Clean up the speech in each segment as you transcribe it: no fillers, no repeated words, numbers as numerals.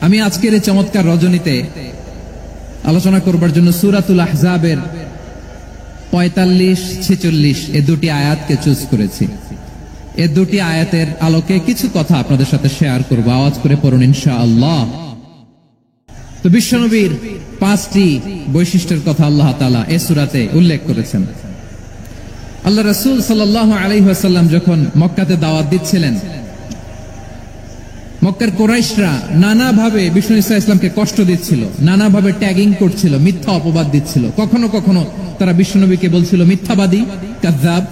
আমি আজকের এই চমৎকার রজনীতে আলোচনা করবার জন্য সূরাতুল আহজাবের 45-46 এই দুটি আয়াতকে চুজ করেছি। এই দুটি আয়াতের আলোকে কিছু কথা আপনাদের সাথে শেয়ার করব। আওয়াজ করে পড়ুন ইনশাআল্লাহ। তো বিশ্বনবীর 5টি বৈশিষ্ট্যের কথা আল্লাহ তাআলা এই সূরাতে উল্লেখ করেছেন। আল্লাহ রাসূল সাল্লাল্লাহু আলাইহি ওয়াসাল্লাম যখন মক্কাতে দাওয়াত দিচ্ছিলেন, মক্কার কুরাইশরা নানাভাবে বিষ্ণু ঈসা ইসলামকে কষ্ট দিচ্ছিল, নানাভাবে ট্যাগিং করছিল, মিথ্যা অপবাদ দিচ্ছিল। কখনো কখনো তারা বিশ্বনবীকে বলছিল মিথ্যাবাদী, কাযযাব।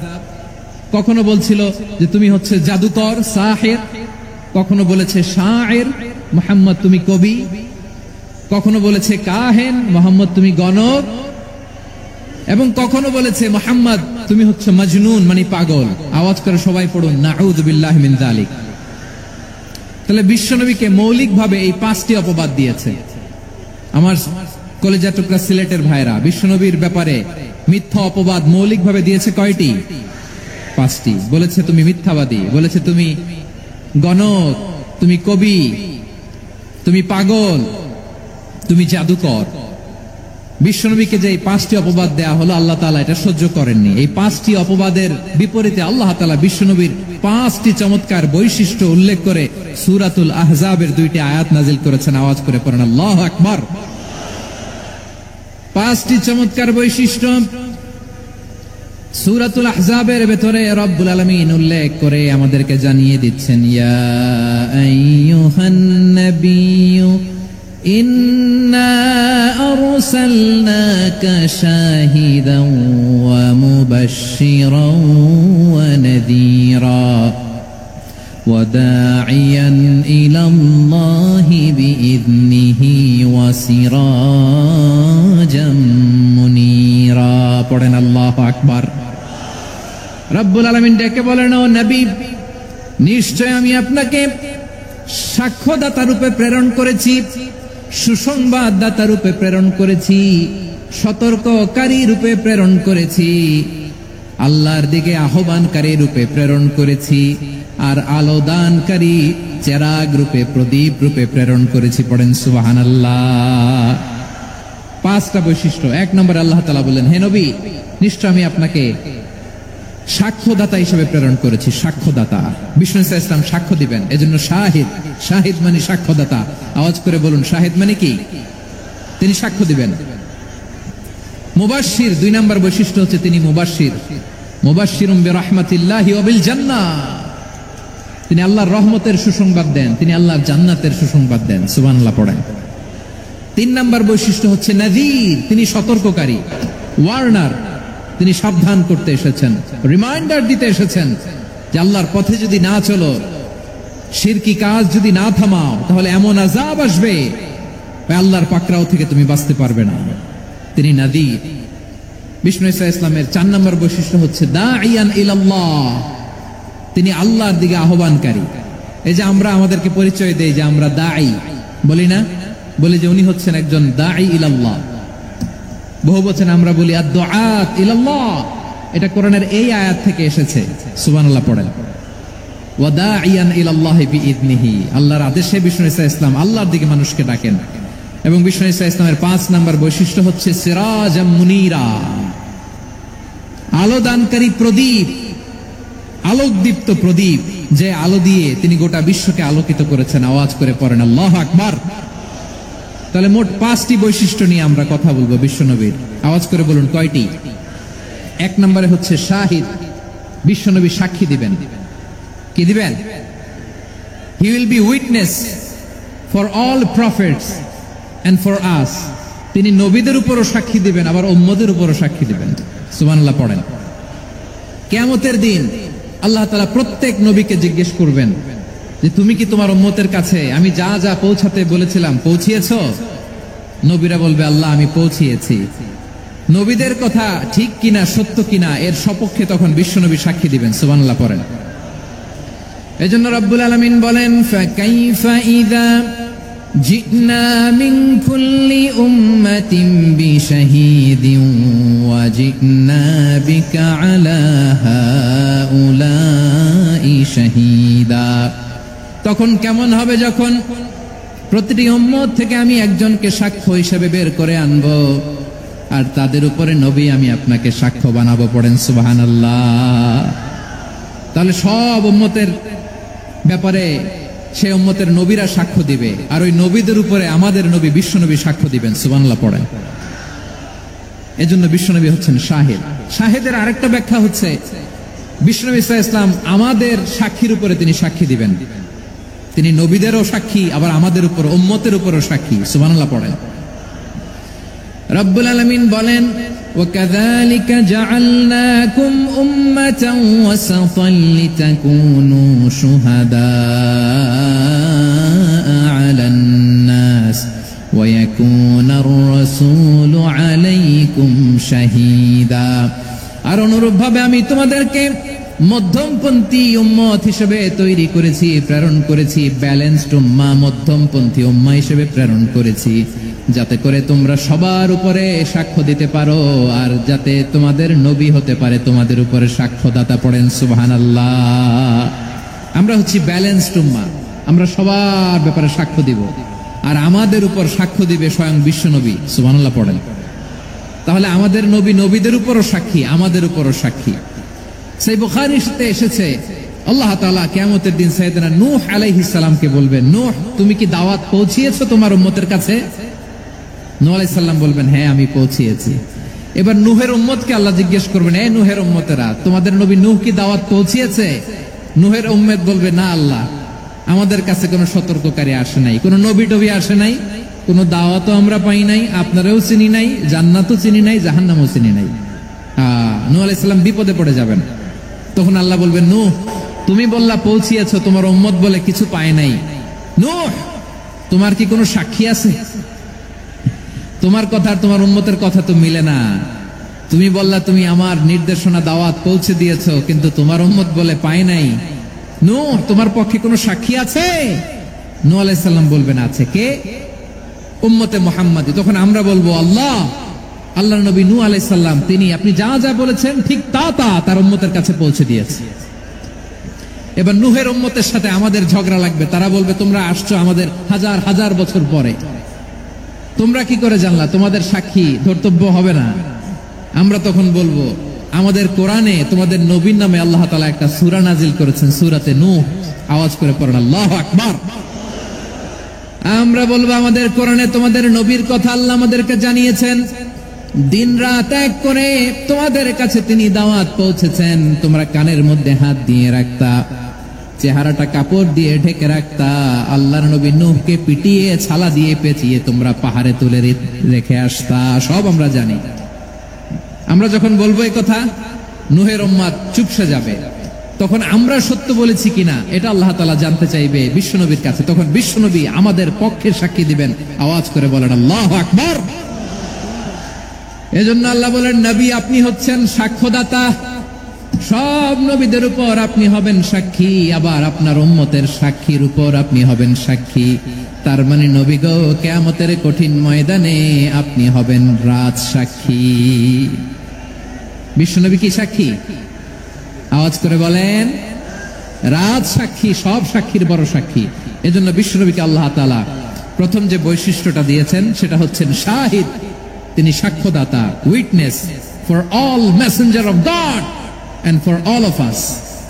কখনো বলছিল যে তুমি হচ্ছে জাদুকর, সাহির। কখনো বলেছে শায়ের, মুহাম্মদ তুমি কবি। কখনো বলেছে কাহেন, মুহাম্মদ তুমি গণক। এবং কখনো বলেছে মুহাম্মদ তুমি হচ্ছে মাজনুন, মানে পাগল। আওয়াজ করে সবাই পড়ুন নাউযু বিল্লাহি মিন যালিক। তাহলে বিশ্বনবীকে মৌলিকভাবে এই 5টি অপবাদ দিয়েছে। আমার কলেজা টুকরা সিলেটের ভাইরা, বিশ্বনবীর ব্যাপারে মিথ্যা অপবাদ মৌলিকভাবে দিয়েছে কয়টি? 5টি। বলেছে তুমি মিথ্যাবাদী, বলেছে তুমি গণক, তুমি কবি, তুমি পাগল, তুমি জাদুকর। বিশ্বনবীকে যে এই 5টি অপবাদ দেয়া হলো, আল্লাহ তাআলা এটা সহ্য করেননি। এই 5টি অপবাদের বিপরীতে আল্লাহ তাআলা বিশ্বনবীর 5টি চমৎকার বৈশিষ্ট্য উল্লেখ করে সূরাতুল আহজাবের 2টি আয়াত নাজিল করেছেন। আওয়াজ করে পড়েন আল্লাহু আকবার। 5টি চমৎকার বৈশিষ্ট্য সূরাতুল আহজাবের ভেতরে রব্বুল আলামিন উল্লেখ করে আমাদেরকে জানিয়ে দিচ্ছেন, ইয়া আইয়ুহান নাবিয়্যু ইন্না আরসালনাকা শাহিদান ওয়া মুবাশশিরান ওয়া নাযীরা ওয়া দাঈয়ান ইলাল্লাহি বিইذনিহি ওয়া সিরাজাম মুনীরা। পড়েন আল্লাহু আকবার। রব্বুল আলামিন ডেকে বলেন, ও নবী, নিশ্চয় আমি আপনাকে সাক্ষ্যদাতা রূপে প্রেরণ করেছি, সুসংবাদদাতা রূপে প্রেরণ করেছি, সতর্ককারী রূপে প্রেরণ করেছি, আল্লাহর দিকে আহ্বানকারী রূপে প্রেরণ করেছি, আর আলোদানকারী চেরাগ রূপে, প্রদীপ রূপে প্রেরণ করেছি। পড়েন সুবহানাল্লাহ। 5টা বৈশিষ্ট্য। 1 নম্বরে আল্লাহ তাআলা বলেন, হে নবী, নিশ্চয় আমি আপনাকে সাক্ষ্যদাতা হিসেবে প্রেরণ করেছি। সাক্ষ্যদাতা, বিষ্ণু ঈসা ইসলাম সাক্ষ্য দিবেন, এজন্য শাহিদ। শাহিদ মানে সাক্ষ্যদাতা। আওয়াজ করে বলুন শাহিদ মানে কি? তিনি সাক্ষ্য দিবেন। মুবাশশির, 2 নম্বর বৈশিষ্ট্য হচ্ছে তিনি মুবাশশির। মুবাশশিরুম বিরাহমাতিল্লাহি ওয়া বিল জান্নাহ। তিনি আল্লাহর রহমতের সুসংবাদ দেন, তিনি আল্লাহর জান্নাতের সুসংবাদ দেন। সুবহানাল্লাহ পড়েন। 3 নম্বর বৈশিষ্ট্য হচ্ছে নাযীর, তিনি সতর্ককারী, ওয়ার্নার। তিনি সাবধান করতে এসেছেন, রিমাইন্ডার দিতে এসেছেন যে আল্লাহর পথে যদি না চলো, শিরকি কাজ যদি না থামাও, তাহলে এমন আযাব আসবে আল্লাহর পাকড়াও থেকে তুমি বাঁচতে পারবে না। তিনি নাযীর। বিষ্ণু ঈসা ইসলামের 4 নম্বর বৈশিষ্ট্য হচ্ছে দাঈয়ান ইলাল্লাহ, তিনি আল্লাহর দিকে আহ্বানকারী। এই যে আমরা আমাদেরকে পরিচয় দেই যে আমরা দাঈ, বলি না? বলি যে উনি হচ্ছেন একজন দাঈ ইলাল্লাহ। বহু বচন আমরা বলি আদ-দুআত ইলাল্লাহ। এটা কোরআনের এই আয়াত থেকে এসেছে। সুবহানাল্লাহ পড়েন। ওয়া দাঈয়ান ইলাল্লাহি বিইذনিহি, আল্লাহর আদেশে বিষ্ণু ঈসা ইসলাম আল্লাহর দিকে মানুষকে ডাকেন। এবং বিষ্ণু ঈসা ইসলামের 5 নম্বর বৈশিষ্ট্য হচ্ছে সিরাজাম মুনীরা, আলোদানকারী প্রদীপ, আলোকদীপ্ত প্রদীপ, যে আলো দিয়ে তিনি গোটা বিশ্বকে আলোকিত করেছেন। আওয়াজ করে পড়েন আল্লাহু আকবার। তাহলে মোট 5টি বৈশিষ্ট্য নিয়ে আমরা কথা বলবো বিশ্বনবীর। আওয়াজ করে বলুন কয়টি? 1 নম্বরে হচ্ছে শাহিদ, বিশ্বনবী সাক্ষী দিবেন। কি দিবেন? He will be witness for all prophets and for us. তিনি নবীদের উপরও সাক্ষী দিবেন, আবার উম্মতের উপরও সাক্ষী দিবেন। সুবহানাল্লাহ পড়েন। কিয়ামতের দিন আল্লাহ তাআলা প্রত্যেক নবীকে জিজ্ঞেস করবেন যে তুমি কি তোমার উম্মতের কাছে আমি যা যা পৌঁছাতে বলেছিলাম পৌঁছিয়েছো? নবীরা বলবে আল্লাহ আমি পৌঁছিয়েছি। নবীদের কথা ঠিক কিনা, সত্য কিনা, এর সপক্ষে তখন বিশ্বনবী সাক্ষী দিবেন। সুবহানাল্লাহ পড়েন। এজন্য রব্বুল আলামিন বলেন, ফাকাইফা ইযা জি'না মিন কুল্লি উম্মাতিন বিশাহীদিন ওয়া জি'না বিকা আলা হাউলাই শাহীদা। তখন কেমন হবে যখন প্রতিটি উম্মত থেকে আমি একজনকে সাক্ষ্য হিসেবে বের করে আনবো, আর তাদের উপরে নবী আমি আপনাকে সাক্ষ্য বানাবো। পড়েন সুবহানাল্লাহ। তাহলে সব উম্মতের ব্যাপারে সে উম্মতের নবীরা সাক্ষ্য দিবে, আর ওই নবীদের উপরে আমাদের নবী বিশ্বনবী সাক্ষ্য দিবেন। সুবহানাল্লাহ পড়েন। এজন্য বিশ্বনবী হচ্ছেন শাহিদ। শাহিদের আরেকটা ব্যাখ্যা হচ্ছে বিশ্বনবী সাল্লাল্লাহু আলাইহি ওয়াসাল্লাম আমাদের সাক্ষীর উপরে তিনি সাক্ষী দিবেন। তিনি নবীদেরও সাক্ষী, আবার আমাদের উপর উম্মতের উপরও সাক্ষী। সুবহানাল্লাহ পড়েন। রব্বুল আলামিন বলেন, وَكَذَلِكَ جَعَلْنَاكُمْ أُمَّةً وَسَطًا لِتَكُونُوا شُهَدَاءَ عَلَى النَّاسِ وَيَكُونَ الرَّسُولُ عَلَيْكُمْ شَهِيدًا। আর অনুরূপভাবে আমি তোমাদেরকে মধ্যমপন্থী উম্মত হিসেবে তৈরি করেছি, প্রেরণ করেছি। ব্যালেন্সড উম্মাহ, মধ্যমপন্থী উম্মাহ হিসেবে প্রেরণ করেছি, যাতে করে তোমরা সবার উপরে সাক্ষ্য দিতে পারো, আর যাতে তোমাদের নবী হতে পারে তোমাদের উপরে সাক্ষ্যদাতা। পড়েন সুবহানাল্লাহ। আমরা হচ্ছি ব্যালেন্সড উম্মাহ, আমরা সবার ব্যাপারে সাক্ষ্য দিব, আর আমাদের উপর সাক্ষ্য দিবে স্বয়ং বিশ্বনবী। সুবহানাল্লাহ পড়েন। তাহলে আমাদের নবী নবীদের উপরও সাক্ষী, আমাদের উপরও সাক্ষী। সেই বুখারীতে এসেছে আল্লাহ তাআলা কিয়ামতের দিন সাইয়েদনা নূহ আলাইহিস সালামকে বলবেন, নূহ তুমি কি দাওয়াত পৌঁছিয়েছো তোমার উম্মতের কাছে? নূহ আলাইহিস সালাম বলবেন, হ্যাঁ আমি পৌঁছিয়েছি। এবার নূহের উম্মতকে আল্লাহ জিজ্ঞেস করবেন, এই নূহের উম্মতেরা, তোমাদের নবী নূহ কি দাওয়াত পৌঁছিয়েছে? নূহের উম্মত বলবে, না আল্লাহ, আমাদের কাছে কোনো সতর্ককারী আসে নাই, কোনো নবী টবি আসে নাই, কোনো দাওয়াতও আমরা পাই নাই, আপনারাও চিনি নাই, জান্নাতও চিনি নাই, জাহান্নামও চিনি নাই। নূহ আলাইহিস সালাম বিপদে পড়ে যাবেন। তখন আল্লাহ বলবেন, নূহ তুমি বললা পৌঁছিয়েছো, তোমার উম্মত বলে কিছু পায় নাই। নূহ তোমার কি কোনো সাক্ষী আছে? তোমার কথা আর তোমার উম্মতের কথা তো মিলে না। তুমি বললা তুমি আমার নির্দেশনা দাওয়াত পৌঁছে দিয়েছো, কিন্তু তোমার উম্মত বলে পায় নাই। নূহ তোমার পক্ষে কোনো সাক্ষী আছে? নূহ আলাইহিস সালাম বলবেন, আছে। কে? উম্মতে মুহাম্মাদী। তখন আমরা বলবো, আল্লাহর নবী নূহ আলাইহিস সালাম তিনি আপনি যা যা বলেছেন ঠিক তা তার উম্মতের কাছে পৌঁছে দিয়েছে। এবার নূহের উম্মতের সাথে আমাদের ঝগড়া লাগবে। তারা বলবে, তোমরা আসছো আমাদের হাজার হাজার বছর পরে, তোমরা কি করে জানলা? তোমাদের সাক্ষী ধর্তব্য হবে না। আমরা তখন বলবো, আমাদের কোরআনে তোমাদের নবীর নামে আল্লাহ তাআলা একটা সূরা নাজিল করেছেন, সূরাতে নূহ। আওয়াজ করে পড়েন আল্লাহু আকবার। আমরা বলবো, আমাদের কোরআনে তোমাদের নবীর কথা আল্লাহ আমাদেরকে জানিয়েছেন, দিন রাত এক করে তোমাদের কাছে তিনি দাওয়াত পৌঁছেছেন। তোমরা কানের মধ্যে হাত দিয়ে রাখতা, চেহারাটা কাপড় দিয়ে ঢেকে রাখতা, আল্লাহর নবী নূহকে পিটিয়ে ছালা দিয়ে পেঁচিয়ে তোমরা পাহাড়ে তুলে রেখে আসতা। সব আমরা জানি। আমরা যখন বলবো এই কথা, নূহের উম্মত চুপসে যাবে। তখন আমরা সত্য বলেছি কিনা এটা আল্লাহ তাআলা জানতে চাইবে বিশ্বনবীর কাছে। তখন বিশ্বনবী আমাদের পক্ষে সাক্ষী দিবেন। আওয়াজ করে বলেন আল্লাহু আকবার। এজন্য আল্লাহ বলেন, নবী আপনি হচ্ছেন সাক্ষ্যদাতা, সব নবীদের উপর আপনি হবেন সাক্ষী, আবার আপনার উম্মতের সাক্ষীর উপর আপনি হবেন সাক্ষী। তার মানে নবী গো, কিয়ামতের কঠিন ময়দানে আপনি হবেন রাজ সাক্ষী। বিশ্বনবী কি সাক্ষী? আওয়াজ করে বলেন, রাজ সাক্ষী, সব সাক্ষীর বড় সাক্ষী। এজন্য বিশ্বনবীকে আল্লাহ তাআলা প্রথম যে বৈশিষ্ট্যটা দিয়েছেন সেটা হচ্ছেন শাহিদ। তিনি সাক্ষ্যদাতা, witness for all messenger of God and for all of us.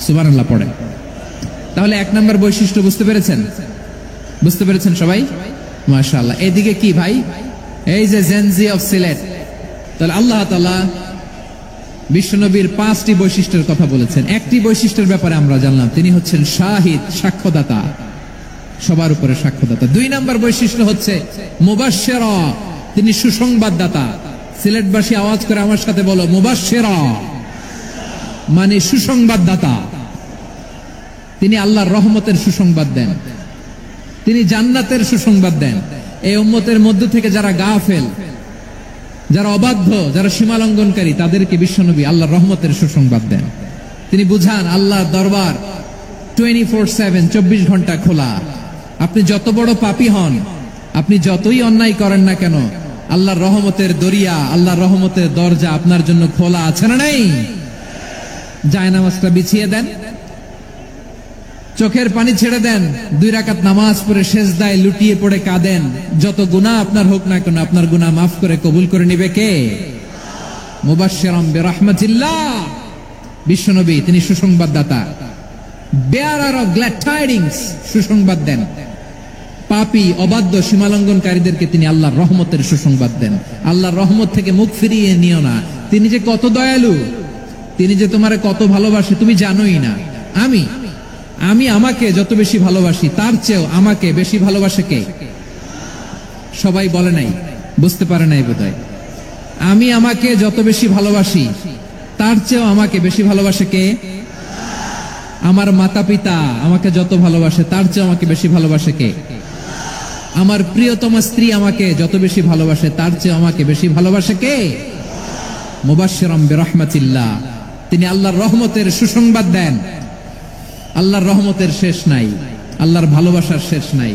সুবহানাল্লাহ পড়ে। তাহলে এক নম্বর বৈশিষ্ট্য বুঝতে পেরেছেন? বুঝতে পেরেছেন সবাই? মাশাআল্লাহ। এদিকে কি ভাই, এই যে জেনজি অফ সিলেট, তাহলে আল্লাহ তাআলা বিশ্বনবীর 5টি বৈশিষ্ট্যের কথা বলেছেন। একটি বৈশিষ্ট্যের ব্যাপারে আমরা জানলাম, তিনি হচ্ছেন শাহিদ, সাক্ষ্যদাতা, সবার উপরে সাক্ষ্যদাতা। 2 নম্বর বৈশিষ্ট্য হচ্ছে মুবাশশিরা, তিনি সুসংবাদদাতা। সিলেটবাসী আওয়াজ করে আমার সাথে বলো, মুবাশশিরা মানে সুসংবাদদাতা। তিনি আল্লাহর রহমতের সুসংবাদ দেন, তিনি জান্নাতের সুসংবাদ দেন। এই উম্মতের মধ্য থেকে যারা গাফেল, যারা অবাধ্য, যারা সীমালঙ্ঘনকারী, তাদেরকে বিশ্বনবী আল্লাহর রহমতের সুসংবাদ দেন। তিনি বুঝান আল্লাহর দরবার 24/7, 24 ঘন্টা খোলা। আপনি যত বড় পাপী হন, আপনি যতই অন্যায় করেন না কেন, আল্লাহর রহমতের দরিয়া, আল্লাহর রহমতের দরজা আপনার জন্য খোলা আছে না নাই? জায়নামাজটা বিছিয়ে দেন, চোখের পানি ছেড়ে দেন, 2 রাকাত নামাজ পড়ে সেজদায় লুটিয়ে পড়ে কাঁদেন। যত গুনাহ আপনার হোক না কেন, আপনার গুনাহ মাফ করে কবুল করে নিবে কে? মুবাশশিরাম বিরহমাতিল্লাহ। বিশ্বনবী তিনি সুসংবাদদাতা, বেয়ারার অফ গ্ল্যাড টাইডিংস, সুসংবাদ দেন। পাপী অবাধ্য সীমালঙ্ঘনকারীদেরকে তিনি আল্লাহর রহমতের সুসংবাদ দেন। আল্লাহর রহমত থেকে মুখ ফিরিয়ে নিও না। তিনি যে কত দয়ালু, তিনি যে তোমারে কত ভালোবাসে তুমি জানোই না। আমি আমাকে যত বেশি ভালোবাসি তার চেয়েও আমাকে বেশি ভালোবাসে কে? সবাই বলে নাই, বুঝতে পারে নাই বোধহয়। আমি আমাকে যত বেশি ভালোবাসি তার চেয়েও আমাকে বেশি ভালোবাসে কে? আমার মাতা পিতা আমাকে যত ভালোবাসে তার চেয়েও আমাকে বেশি ভালোবাসে কে? আমার প্রিয়তমা স্ত্রী আমাকে যত বেশি ভালোবাসে তার চেয়ে আমাকে বেশি ভালোবাসে কে? মুবাশশিরাম বিরহমাতিল্লাহ। তিনি আল্লাহর রহমতের সুসংবাদ দেন। আল্লাহর রহমতের শেষ নাই, আল্লাহর ভালোবাসার শেষ নাই।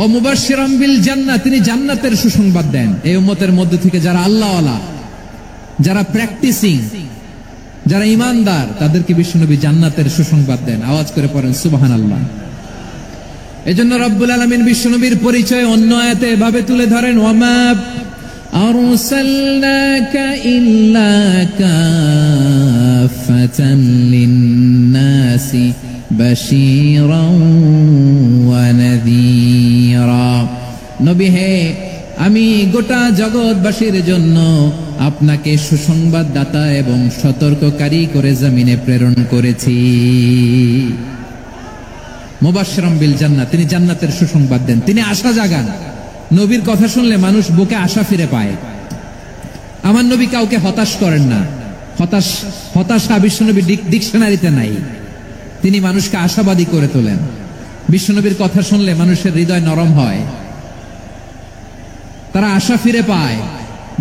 ও মুবাশশিরাম বিল জান্নাহ, তিনি জান্নাতের সুসংবাদ দেন। এই উম্মতের মধ্যে থেকে যারা আল্লাহওয়ালা, যারা প্র্যাকটিসিং, যারা ঈমানদার, তাদেরকে বিশ্বনবী জান্নাতের সুসংবাদ দেন। আওয়াজ করে পড়েন সুবহানাল্লাহ। এজন্য রব্বুল আলামিন বিশ্বনবীর পরিচয় অন্য আয়াতে এভাবে তুলে ধরেন, ওয়ামা আরসালনাকা ইল্লা কাফাতান লিন-নাসি বাশীরাও ওয়া নাযীরা। নবী হে, আমি গোটা জগৎবাসীর জন্য আপনাকে সুসংবাদদাতা এবং সতর্ককারী করে জমিনে প্রেরণ করেছি। মুবাশশিরাম বিল জান্নাহ, তিনি জান্নাতের সুসংবাদ দেন, তিনি আশা জাগান। নবীর কথা শুনলে মানুষ বুকে আশা ফিরে পায়। আমার নবী কাউকে হতাশ করেন না। হতাশা বিশ্বনবীর ডিকশনারিতে নাই। তিনি মানুষকে আশাবাদী করে তোলেন। বিশ্বনবীর কথা শুনলে মানুষের হৃদয় নরম হয়, তারা আশা ফিরে পায়।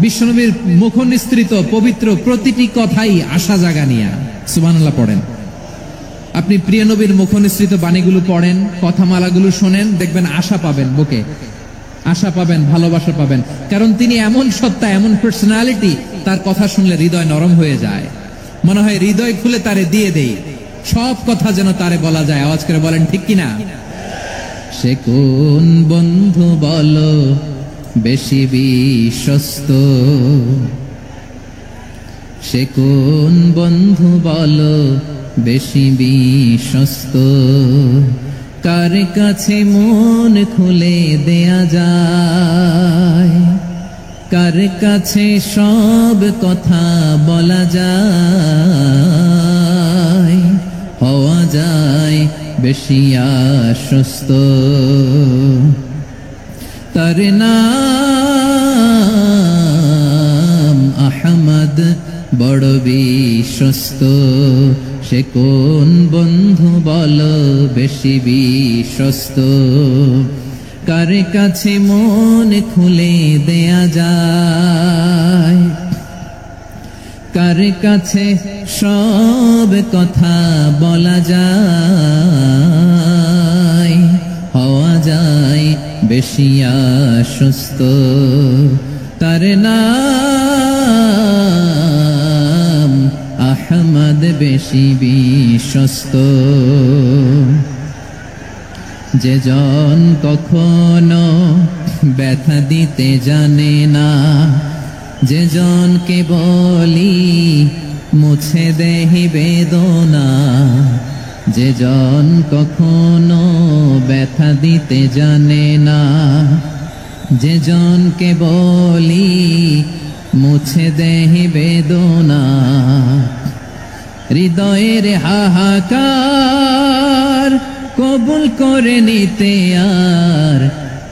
বিশ্বনবীর মুখ নিঃসৃত পবিত্র প্রতিটি কথাই আশা জাগানিয়া। সুবহানাল্লাহ পড়েন। আপনি প্রিয় নবীর মুখ নিঃসৃত বাণীগুলো পড়েন, কথামালাগুলো শোনেন, দেখবেন আশা পাবেন, বুকে আশা পাবেন, ভালোবাসা পাবেন। কারণ তিনি এমন সত্তা, এমন পার্সোনালিটি, তার কথা শুনলে হৃদয় নরম হয়ে যায়। মনে হয় হৃদয় খুলে তারে দিয়ে দেই, সব কথা যেন তারে বলা যায়। আওয়াজ করে বলেন ঠিক কিনা? সে কোন বন্ধু বলো বেশি বিশ্বস্ত? সে কোন বন্ধু বলো বেশি বিশ্বস্ত? কার কাছে মন খুলে দেয়া যায়, কার কাছে সব কথা বলা যায়, হওয়া যায় বেশি আশ্বস্ত। তার নাম আহমদ, বড় বিশ্বস্ত। সে কোন বন্ধু বলো বেশি বিশ্বস্ত? কার কাছে মন খুলে দেয়া যায়, কার কাছে সব কথা বলা যায়, হওয়া যায় বেশি আশ্বস্ত। তার নাম আহমদ, বেশি বিশ্বস্ত। যে জন কখনো ব্যথা দিতে জানে না, যে জনকে বলি মুছে দেহি বেদনা, যে জন কখনো ব্যথা দিতে জানে না, যে জনকে বলি মুছে দেহি বেদনা, হৃদয়ের হাহাকার কবুল করে নিতে আর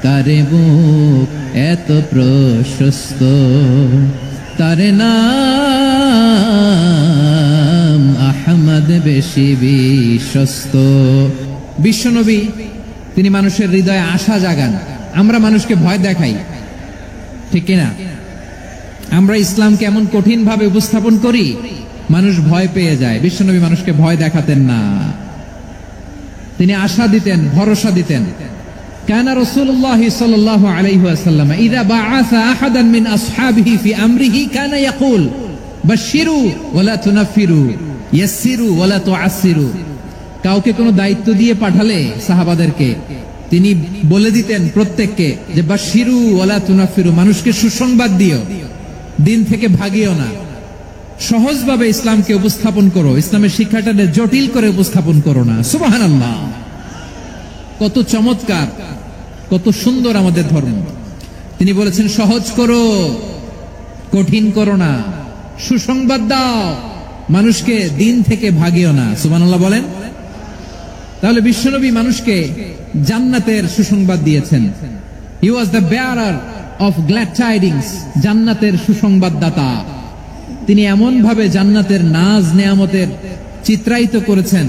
কারে বুক এত প্রশস্ত। তার নাম আহমদ, বেশি বিশ্বস্ত। বিশ্বনবী তিনি মানুষের হৃদয়ে আশা জাগান। আমরা মানুষকে ভয় দেখাই, ঠিক কিনা? আমরা ইসলামকে এমন কঠিন ভাবে উপস্থাপন করি, মানুষ ভয় পেয়ে যায়। বিশ্বনবী মানুষকে ভয় দেখাতেন না, তিনি আশা দিতেন, ভরসা দিতেন। কানা রাসূলুল্লাহ সাল্লাল্লাহু আলাইহি ওয়াসাল্লাম ইযা বাআসা আহাদান মিন আসহাবিহি ফি আমরিহি কানা ইয়াকুল বাশশিরু ওয়া লা তুনাফিরু, ইয়াসসিরু ওয়া লা তুআসসিরু। কাউকে কোনো দায়িত্ব দিয়ে পাঠালে সাহাবাদেরকে তিনি বলে দিতেন প্রত্যেককে যে বাশিরু ওয়ালা তুনাফিরু, মানুষকে সুসংবাদ দিও, দিন থেকে ভাগিও না, সহজভাবে ইসলামকে উপস্থাপন করো, ইসলামের শিক্ষাটাকে জটিল করে উপস্থাপন করো না। সুবহানাল্লাহ, কত চমৎকার, কত সুন্দর আমাদের ধর্ম। তিনি বলেছেন সহজ করো, কঠিন করো না, সুসংবাদ দাও, মানুষকে দিন থেকে ভাগিও না। সুবহানাল্লাহ বলেন। তাহলে বিশ্বনবী মানুষকে জান্নাতের সুসংবাদ দিয়েছেন। He was the bearer of glad tidings, জান্নাতের সুসংবাদদাতা। তিনি এমন ভাবে জান্নাতের নাজ নেয়ামতের চিত্রায়িত করেছেন,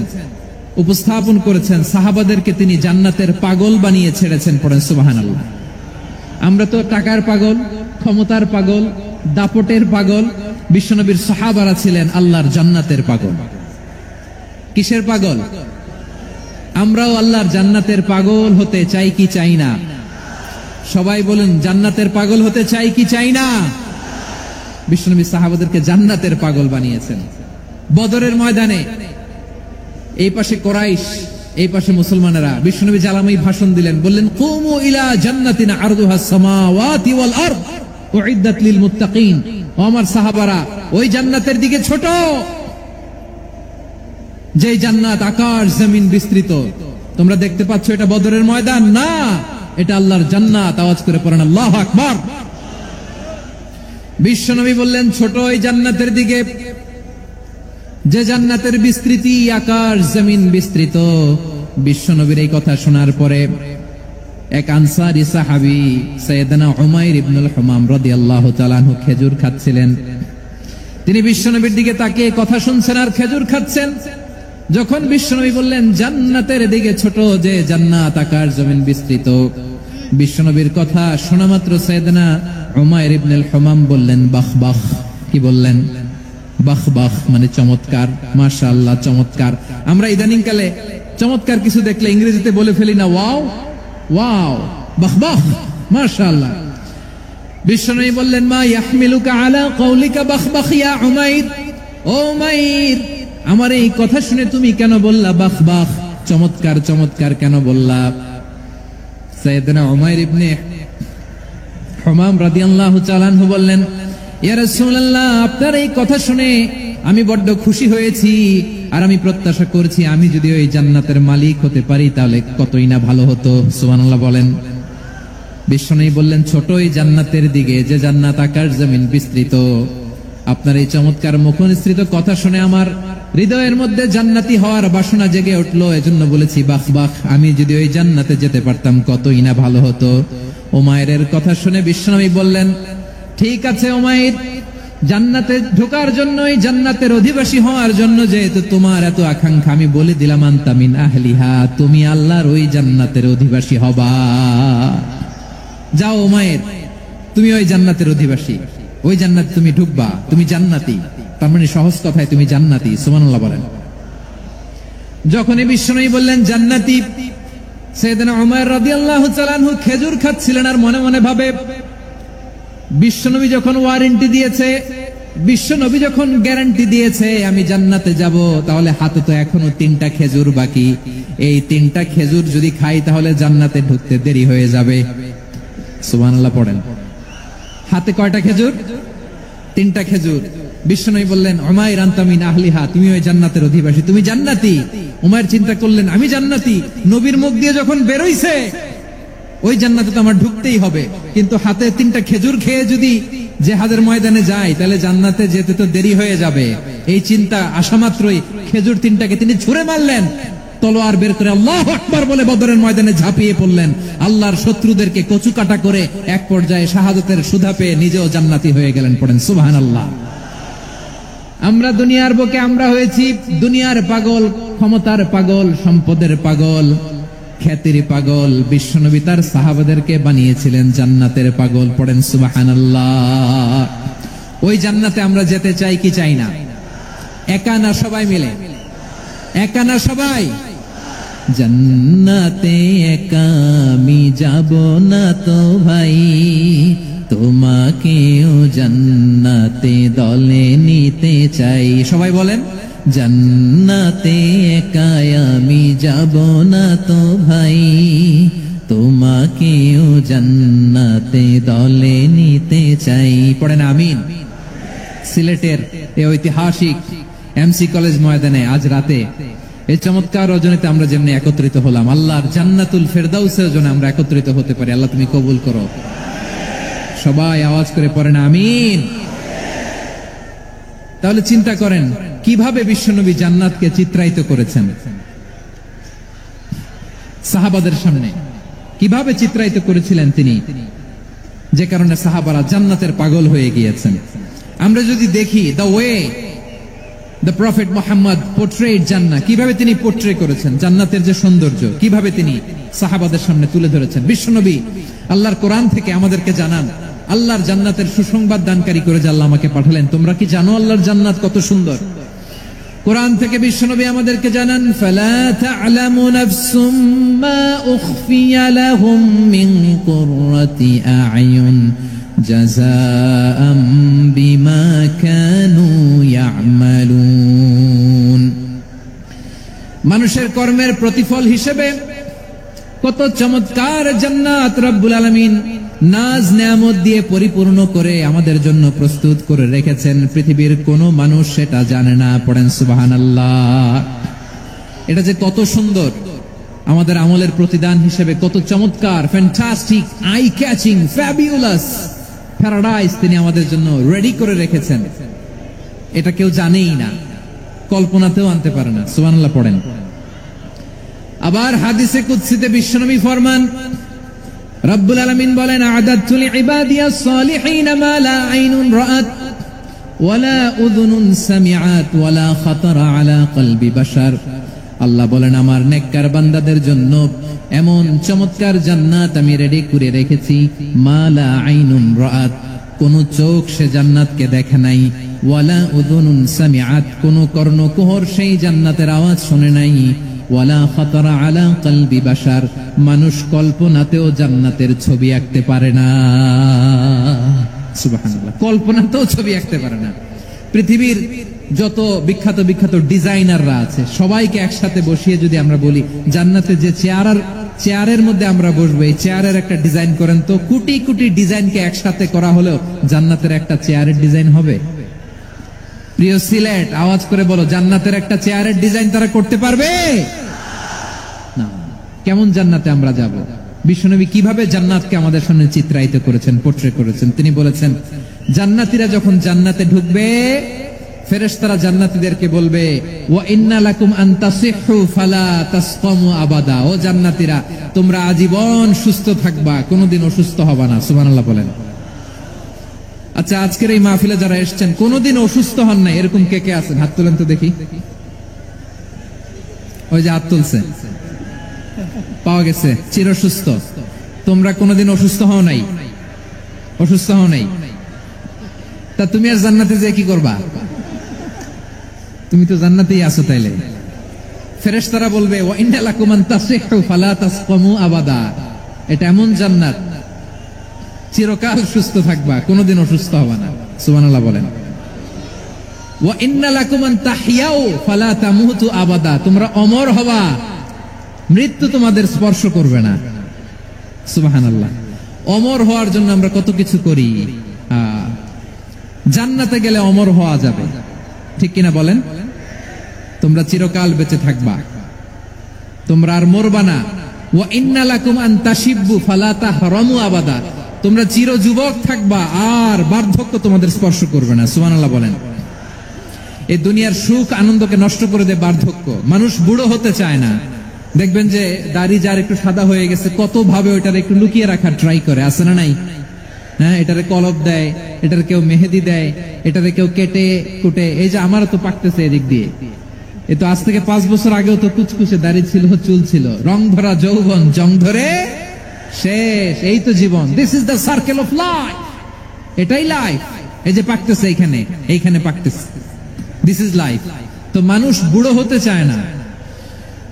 উপস্থাপন করেছেন, সাহাবাদেরকে তিনি জান্নাতের পাগল বানিয়ে ছেড়েছেন। পড়েন সুবহানাল্লাহ। আমরা তো টাকার পাগল, ক্ষমতার পাগল, দাপটের পাগল। বিশ্বনবীর সাহাবারা ছিলেন আল্লাহর জান্নাতের পাগল। কিসের পাগল? আমরাও আল্লাহর জান্নাতের পাগল হতে চাই কি চাই না? সবাই বলেন, জান্নাতের পাগল হতে চাই কি চাই না? বিশ্বনবী সাহাবাদেরকে জান্নাতের পাগল বানিয়েছেন। বদরের ময়দানে এই পাশে কোরাইশ, এই পাশে মুসলমানেরা। বিশ্বনবী জালামাই ভাষণ দিলেন, বললেন কুমু ইলা জান্নাতিন আরদুহাস সামাওয়াতি ওয়াল আরদ উইদ্দাত লিল মুত্তাকিন। ও আমার সাহাবারা, ওই জান্নাতের দিকে ছোট, যে জান্নাত আকাশ জমিন বিস্তৃত। তোমরা দেখতে পাচ্ছ এটা বদরের ময়দান না, এটা আল্লাহর জান্নাত। আওয়াজ করে পড়েন আল্লাহু আকবার। বিশ্বনবী বললেন ছোট ওই জান্নাতের দিকে, যে জান্নাতের বিস্তৃতি আকাশ জমিন বিস্তৃত। বিশ্বনবীর এই কথা শোনার পরে এক আনসারী সাহাবী সাইয়েদনা উমাইর ইবনুল হুমাম রাদিয়াল্লাহু তাআলা আনহু খেজুর খাচ্ছিলেন। তিনি বিশ্বনবীর দিকে তাকিয়ে কথা শুনছেন আর খেজুর খাচ্ছেন। যখন বিশ্বনবী বললেন জান্নাতের দিকে ছোট, যে জান্নাত আকাশ জমিন বিস্তৃত, বিশ্বনবীর কথা শোনা মাত্র সাইয়েদনা উমাইর ইবনুল হুমাম বললেন বাহ বাহ। কি বললেন? বাহ বাহ মানে চমৎকার, মাশাআল্লাহ চমৎকার। আমরা ইদানিং কালে চমৎকার কিছু দেখলে ইংরেজিতে বলে ফেলি না ওয়াও ওয়াও, বাহ বাহ, মাশাআল্লাহ। বিশ্বনবী বললেন মা ইয়াহমিলুকা আলা কওলিকা বাহ বাহ ইয়া উমাইর। ও উমাইর, আমার এই কথা শুনে তুমি কেন বললা বাহ বাহ, চমৎকার চমৎকার কেন বললা? সাইয়েদনা উমাইর ইবনে হুমাম রাদিয়াল্লাহু তাআলা আনহু বললেন, ইয়া রাসূলুল্লাহ, আপনার এই কথা শুনে আমি বড্ড খুশি হয়েছি, আর আমি প্রত্যাশা করছি আমি যদি ওই জান্নাতের মালিক হতে পারি তাহলে কতই না ভালো হতো। সুবহানাল্লাহ বলেন। বিশ্বনবী বললেন ছোট ওই জান্নাতের দিকে, যে জান্নাত আকাশ জমিন বিস্তৃত। আপনার এই চমৎকার মুখনিসৃত কথা শুনে আমার হৃদয়ের মধ্যে জান্নাতি হওয়ার বাসনা জেগে উঠলো, এজন্য বলেছি বাহ বাহ, আমি যদি ওই জান্নাতে যেতে পারতাম কতই না ভালো হতো। উমাইরের কথা শুনে বিশ্বনবী বললেন ঠিক আছে উমাইর, জান্নাতে ঢোকার জন্যই, জান্নাতের অধিবাসী হওয়ার জন্য যেহেতু তোমার এত আকাঙ্ক্ষা, আমি বলে দিলাম আনতা মিন আহলিহা, তুমি আল্লাহর ওই জান্নাতের অধিবাসী হবা। যাও উমাইর, তুমি ওই জান্নাতের অধিবাসী, ওই জান্নাতে তুমি ঢুকবা, তুমি জান্নাতি। তার মানে সহজ কথায় তুমি জান্নাতি। সুবহানাল্লাহ বলেন। যখনই বিশ্বনবী বললেন জান্নাতি, সাইয়েদনা উমাইর রাদিয়াল্লাহু তাআলা আনহু খেজুর খাচ্ছিলেন আর মনে মনে ভাবে, বিশ্বনবী যখন ওয়ারেন্টি দিয়েছে, বিশ্বনবী যখন গ্যারান্টি দিয়েছে আমি জান্নাতে যাব, তাহলে হাতে তো এখনো 3টা খেজুর বাকি। এই 3টা খেজুর যদি খাই তাহলে জান্নাতে ঢুকতে দেরি হয়ে যাবে। সুবহানাল্লাহ পড়েন। হাতে কয়টা খেজুর? 3টা খেজুর। বিশ্বনবী বললেন উমাইর আনতা মিন আহলিহা, তুমি ওই জান্নাতের অধিবাসী, তুমি জান্নাতি। উমাইর চিন্তা করলেন আমি জান্নাতি, নবীর মুখ দিয়ে যখন বেরোইছে ওই জান্নাতে তো আমার ঢুকতেই হবে, কিন্তু হাতে 3টা খেজুর খেয়ে যদি জিহাদের ময়দানে যাই তাহলে জান্নাতে যেতে তো দেরি হয়ে যাবে। এই চিন্তা আসা মাত্রই খেজুর 3টাকে তিনি ছুঁড়ে মারলেন, তলোয়ার বের করে আল্লাহু আকবার বলে বদরের ময়দানে ঝাঁপিয়ে পড়লেন। আল্লাহর শত্রুদেরকে কচু কাটা করে এক পর্যায়ে শাহাদাতের সুধা পেয়ে নিজেও জান্নাতি হয়ে গেলেন। পড়েন সুবহানাল্লাহ। আমরা দুনিয়ার বুকে আমরা হয়েছি দুনিয়ার পাগল, ক্ষমতার পাগল, সম্পদের পাগল, খ্যাতির পাগল। বিশ্বনবী তার সাহাবাদেরকে বানিয়েছিলেন জান্নাতের পাগল। পড়েন সুবহানাল্লাহ। ওই জান্নাতে আমরা যেতে চাই কি চাই না? একা না সবাই মিলে? একা না সবাই? জান্নাতে একা আমি যাব না তো ভাই, তোমাকেও জান্নাতে দলে নিতে চাই। সবাই বলেন জান্নাতে একাই আমি যাব না তো ভাই, তোমাকেও জান্নাতে দলে নিতে চাই। পড়েন আমিন। সিলেটের এই ঐতিহাসিক এমসি কলেজ ময়দানে আজ রাতে এই চমৎকার রজনীতে আমরা যেমনি একত্রিত হলাম, আল্লাহর জান্নাতুল ফেরদাউসের জন্য আমরা একত্রিত হতে পারি। আল্লাহ তুমি কবুল করো। সবাই আওয়াজ করে পড়েন আমিন। তাহলে চিন্তা করেন কিভাবে বিশ্বনবী জান্নাতকে চিত্রায়িত করেছেন সাহাবাদের সামনে, কিভাবে চিত্রায়িত করেছিলেন তিনি, যে কারণে সাহাবারা জান্নাতের পাগল হয়ে গিয়েছেন। আমরা যদি দেখি the way the prophet Muhammad portrait জান্নাত, কিভাবে তিনি পোর্ট্রে করেছেন জান্নাতের যে সৌন্দর্য, কিভাবে তিনি সাহাবাদের সামনে তুলে ধরেছেন। বিশ্বনবী আল্লাহর কোরআন থেকে আমাদেরকে জানান আল্লাহর জান্নাতের সুসংবাদ দানকারী করে যে আল্লাহ আমাকে পাঠালেন। তোমরা কি জানো আল্লাহর জান্নাত কত সুন্দর? কোরআন থেকে বিশ্বনবী আমাদেরকে জানান ফালা তা'লামু নাফসুম মা উখফিয়া লাহুম মিন কুররাতি আ'য়ুন জাযাআম বিমা কানু ইয়া'মালুন। মানুষের কর্মের প্রতিফল হিসেবে কত চমৎকার জান্নাত রব্বুল আলামিন নাজ নেয়ামত দিয়ে পরিপূর্ণ করে আমাদের জন্য প্রস্তুত করে রেখেছেন। পৃথিবীর কোনো মানুষ সেটা জানে না। পড়েন সুবহানাল্লাহ। এটা যে কত সুন্দর, আমাদের আমলের প্রতিদান হিসেবে কত চমৎকার, fantastic, eye catching, fabulous paradise তিনি আমাদের জন্য রেডি করে রেখেছেন। এটা কেউ জানেই না, কল্পনাতেও আনতে পারে না। সুবহানাল্লাহ পড়েন। আবার হাদিসে কুদসিতে বিশ্বনবী ফরমান, রব্বুল আলামিন বলেন আ'দাদতু লিইবাদিয়াস সালিহিন মা লা আইনুন রাআত ওয়ালা উযুনুন সামিআত ওয়ালা খাতারা আলা কলবি বাশার। আল্লাহ বলেন আমার নেককার বান্দাদের জন্য এমন চমৎকার জান্নাত আমি রেডি করে রেখেছি, মা লা আইনুন রাআত, কোন চোখ সে জান্নাতকে দেখে নাই, ওয়ালা উযুনুন সামিআত, কোন কর্ণকুহর সেই জান্নাতের আওয়াজ শুনে নাই, ওয়ালা খাতারা আলা কলবি বাশার, মানুষ কল্পনাতেও জান্নাতের ছবি আঁকতে পারে না। সুবহানাল্লাহ, কল্পনাতেও ছবি আঁকতে পারে না। পৃথিবীর যত বিখ্যাত বিখ্যাত ডিজাইনাররা আছে সবাইকে একসাথে বসিয়ে যদি আমরা বলি জান্নাতে যে চেয়ারের মধ্যে আমরা বসবো, এই চেয়ারের একটা ডিজাইন করেন তো, কোটি কোটি ডিজাইনকে একসাথে করা হলেও জান্নাতের একটা চেয়ারের ডিজাইন হবে? প্রিয় সিলেট, আওয়াজ করে বলো, জান্নাতের একটা চেয়ারের ডিজাইন তারা করতে পারবে না। কেমন জান্নাতে আমরা যাব? বিশ্বনবী কিভাবে জান্নাতকে আমাদের সামনে চিত্রায়িত করেছেন, পোর্ট্রে করেছেন। তিনি বলেছেন জান্নাতীরা যখন জান্নাতে ঢুকবে ফেরেশতারা জান্নাতীদেরকে বলবে ওয়া ইন্না লাকুম আন তাসিহু ফালা তাসকামু আবাদা, ও জান্নাতীরা তোমরা আজীবন সুস্থ থাকবা, কোনোদিন অসুস্থ হবা না। সুবহানাল্লাহ বলেন। আচ্ছা, আজকের এই মাহফিলে যারা এসেছেন কোনোদিন অসুস্থ হন না এরকম কে কে আছেন? হাত তুলেন তো দেখি। ওই যে হাত তুলছে, পাওয়া গেছে, চির সুস্থ। তোমরা কোনোদিন অসুস্থ হও নাই? অসুস্থ হও নাই? তা তুমি আর জান্নাতে যে কি করবা? তুমি তো জান্নাতেই আছো। তাইলে ফেরেশতারা বলবে ওয়া ইন্না লাকুম আন তাসিহু ফালা তাসকামু আবাদা, এটা এমন জান্নাত চিরকাল সুস্থ থাকবা, কোনোদিন অসুস্থ হবা না। সুবহানাল্লাহ বলেন। ওয়া ইন্না লাকুম আন তাহইয়াউ ফালা তামুতু আবাদা, তোমরা অমর হবা, মৃত্যু তোমাদের স্পর্শ করবে না। সুবহানাল্লাহ। অমর হওয়ার জন্য আমরা কত কিছু করি। জান্নাতে গেলে অমর হওয়া যাবে, ঠিক কিনা বলেন? তোমরা চিরকাল বেঁচে থাকবা, তোমরা আর মরবা না। ওয়া ইন্না লাকুম আন তাশিব্বু ফালা তাহরামু আবাদা, তোমরা চির যুবক থাকবা, আর বার্ধক্য তোমাদের স্পর্শ করবে না। সুবহানাল্লাহ বলেন। এই দুনিয়ার সুখ আনন্দকে নষ্ট করে দেয় বার্ধক্য। মানুষ বুড়ো হতে চায় না। দেখবেন যে দাড়ি যার একটু সাদা হয়ে গেছে কত ভাবে ওইটার একটু লুকিয়ে রাখার ট্রাই করে, আছে না নাই? হ্যাঁ, এটারে কলব দেয়, এটার কেউ মেহেদি দেয়, এটারে কেউ কেটে কুটে। এই যে আমারও তো পাকতেছে এদিক দিয়ে, এ তো আজ থেকে 5 বছর আগেও তো কুচকুচে দাড়ি ছিল, চুল ছিল, রং ধরা যৌবন জং ধরে শেষ। এই তো জীবন। This is the circle of life, এটাই লাইফ। এই যে পাকতেছে এইখানে, এইখানে পাকতেছে, দিস ইজ লাইফ। তো মানুষ বুড়ো হতে চায় না।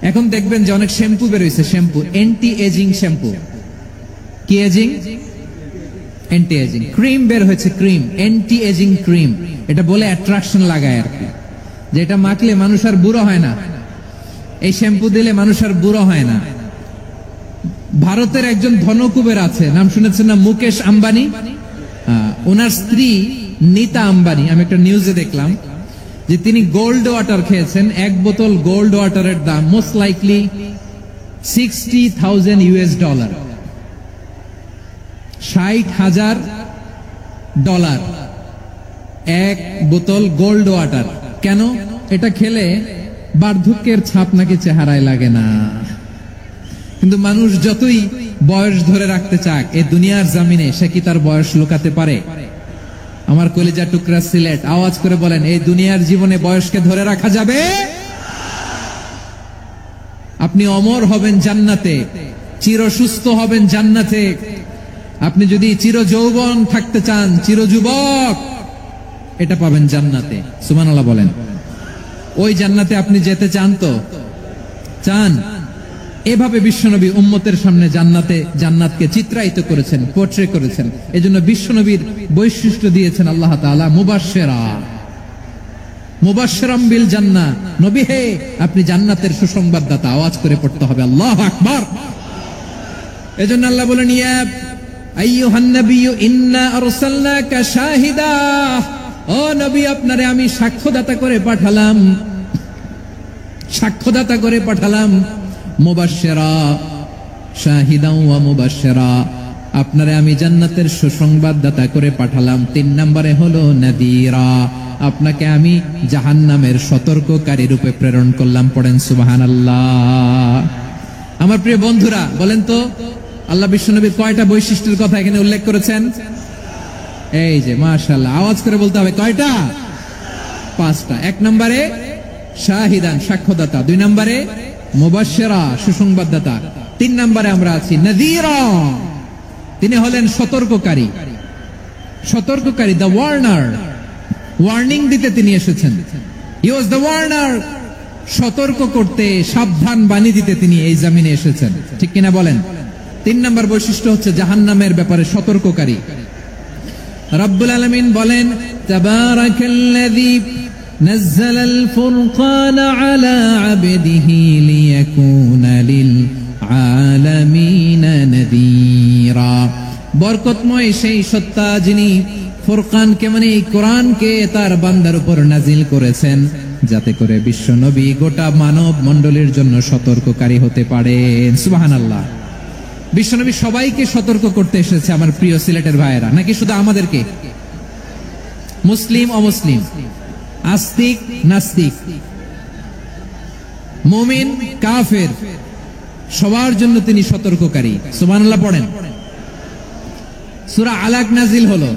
এখন দেখবেন যে অনেক শ্যাম্পু বেরোইছে, শ্যাম্পু অ্যান্টি এজিং শ্যাম্পু। কি এজিং? Anti aging. ক্রিম বের হয়েছে, ক্রিম, অ্যান্টি এজিং ক্রিম। এটা বলে অ্যাট্রাকশন লাগায় আর কি। যেটা মাখলে মানুষ আর বুড়ো হয় না, এই শ্যাম্পু দিলে মানুষ আর বুড়ো হয় না। ভারতের একজন ধনকুবের আছে, নাম শুনেছেন না, মুকেশ আম্বানি। ওনার স্ত্রী নীতা আম্বানি, আমি একটা নিউজে দেখলাম যে তিনি গোল্ড ওয়াটার খেয়েছেন। এক বোতল গোল্ড ওয়াটারের দাম মোস্ট লাইকলি $60,000, $60,000 এক বোতল গোল্ড ওয়াটার। কেন? এটা খেলে বার্ধক্যের ছাপ নাকি চেহারায় লাগে না। কিন্তু মানুষ যতই বয়স ধরে রাখতে চাক এই দুনিয়ার জামিনে, সে কি তার বয়স লুকাতে পারে? আমার কলিজা টুকরা সিলেট, আওয়াজ করে বলেন, এই দুনিয়ার জীবনে বয়সকে ধরে রাখা যাবে? আপনি অমর হবেন জান্নাতে, চির সুস্থ হবেন জান্নাতে। আপনি যদি চির যৌবন থাকতে চান, চির যুবক, এটা পাবেন জান্নাতে। সুবহানাল্লাহ বলেন। ওই জান্নাতে আপনি যেতে চান তো? চান? এভাবে বিশ্বনবী উম্মতের সামনে জান্নাতকে চিত্রায়িত করেছেন, পোর্ট্রে করেছেন। এজন্য বিশ্বনবীর বৈশিষ্ট্য দিয়েছেন আল্লাহ তাআলা মুবাশশিরাম বিল জান্নাহ। নবী হে, আপনি জান্নাতের সুসংবাদদাতা। আওয়াজ করে পড়তে হবে আল্লাহু আকবার। এজন্য আল্লাহ বলেন, ইয়া আইয়ুহান নাবিয়্যু ইন্না আরসালনাকা শাহিদা, ও নবী, আপনারে আমি সাক্ষ্যদাতা করে পাঠালাম। মুবাশশিরা, শাহিদাও ওয়া মুবাশশিরা, আপনারে আমি জান্নাতের সুসংবাদদাতা করে পাঠালাম। 3 নম্বরে হলো নাযীরা, আপনাকে আমি জাহান্নামের সতর্ককারী রূপে প্রেরণ করলাম। পড়েন সুবহানাল্লাহ। আমার প্রিয় বন্ধুরা, বলেন তো আল্লাহ বিশ্বনবীর কয়টা বৈশিষ্ট্যের কথা এখানে উল্লেখ করেছেন? এই যে মাশাআল্লাহ, আওয়াজ করে বলতে হবে, কয়টা? 5টা। 1 নম্বরে শাহিদান, সাক্ষ্যদাতা। 2 নম্বরে মুবাশশিরা, সুসংবাদদাতা। 3 নম্বরে আমরা আছি নাযীরা, তিনি হলেন সতর্ককারী। দ্য ওয়ার্নার, ওয়ার্নিং দিতে তিনি এসেছেন। হি ওয়াজ দ্য ওয়ার্নার, সতর্ক করতে, সাবধান বাণী দিতে তিনি এই জমিনে এসেছেন। ঠিক কিনা বলেন? 3 নম্বর বৈশিষ্ট্য হচ্ছে জাহান্নামের ব্যাপারে সতর্ককারী। রব্বুল আলামিন বলেন, তাবারাকাল্লাযী নাযালাল ফুরকানা আলা আবদিহি লিয়াকুনা লিল আলামিনা নাযীরা। বরকতময় সেই সত্তা যিনি ফুরকানকে মানে এই কোরআনকে তার বান্দার উপর নাজিল করেছেন, যাতে করে বিশ্ব নবী গোটা মানব মণ্ডলীর জন্য সতর্ককারী হতে পারেন। সুবহানাল্লাহ। বিশ্বনবী সবাইকে সতর্ক করতে এসেছে, আমার প্রিয় সিলেটের ভাইয়েরা, নাকি শুধু আমাদেরকে? মুসলিম অমুসলিম, আস্তিক নাস্তিক, মুমিন কাফের, সবার জন্য তিনি সতর্ককারী। সুবহানাল্লাহ পড়েন। সূরা আলাক নাজিল হলো,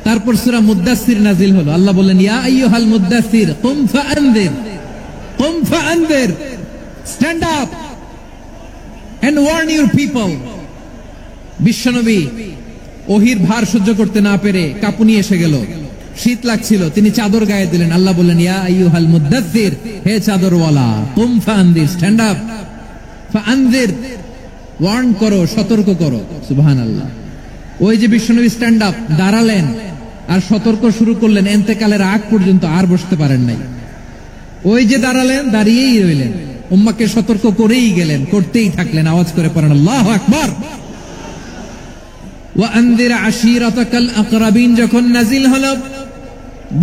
তারপর সূরা মুদ্দাসসির নাজিল হলো। আল্লাহ বললেন, ইয়া আইয়ুহাল মুদ্দাসসির কুম ফাআনযির, stand up and warn your people. বিশ্বনবী ওহির ভার সহ্য করতে না পেরে কাঁপুনি এসে গেল, শীত লাগছিল, তিনি চাদর গায়ে দিলেন। আল্লাহ বললেন, ইয়া আইয়ুহাল মুদ্দাসসির, হে চাদরওয়ালা, কুম ফাআনযির, স্ট্যান্ড আপ, ফাআনযির, ওয়ার্ন করো, সতর্ক করো। সুবহানাল্লাহ। ওই যে বিশ্বনবী স্ট্যান্ড আপ, দাঁড়ালেন আর সতর্ক শুরু করলেন, এন্তেকালের আগ পর্যন্ত আর বসতে পারেন নাই। ওই যে দাঁড়ালেন, দাঁড়িয়েই রইলেন, উম্মাকে সতর্ক করেই গেলেন, করতেই থাকলেন। আওয়াজ করে পড়েন আল্লাহু আকবার। ওয়া আনযির আশীরাতাকাল আকরাবিন যখন নাজিল হলো,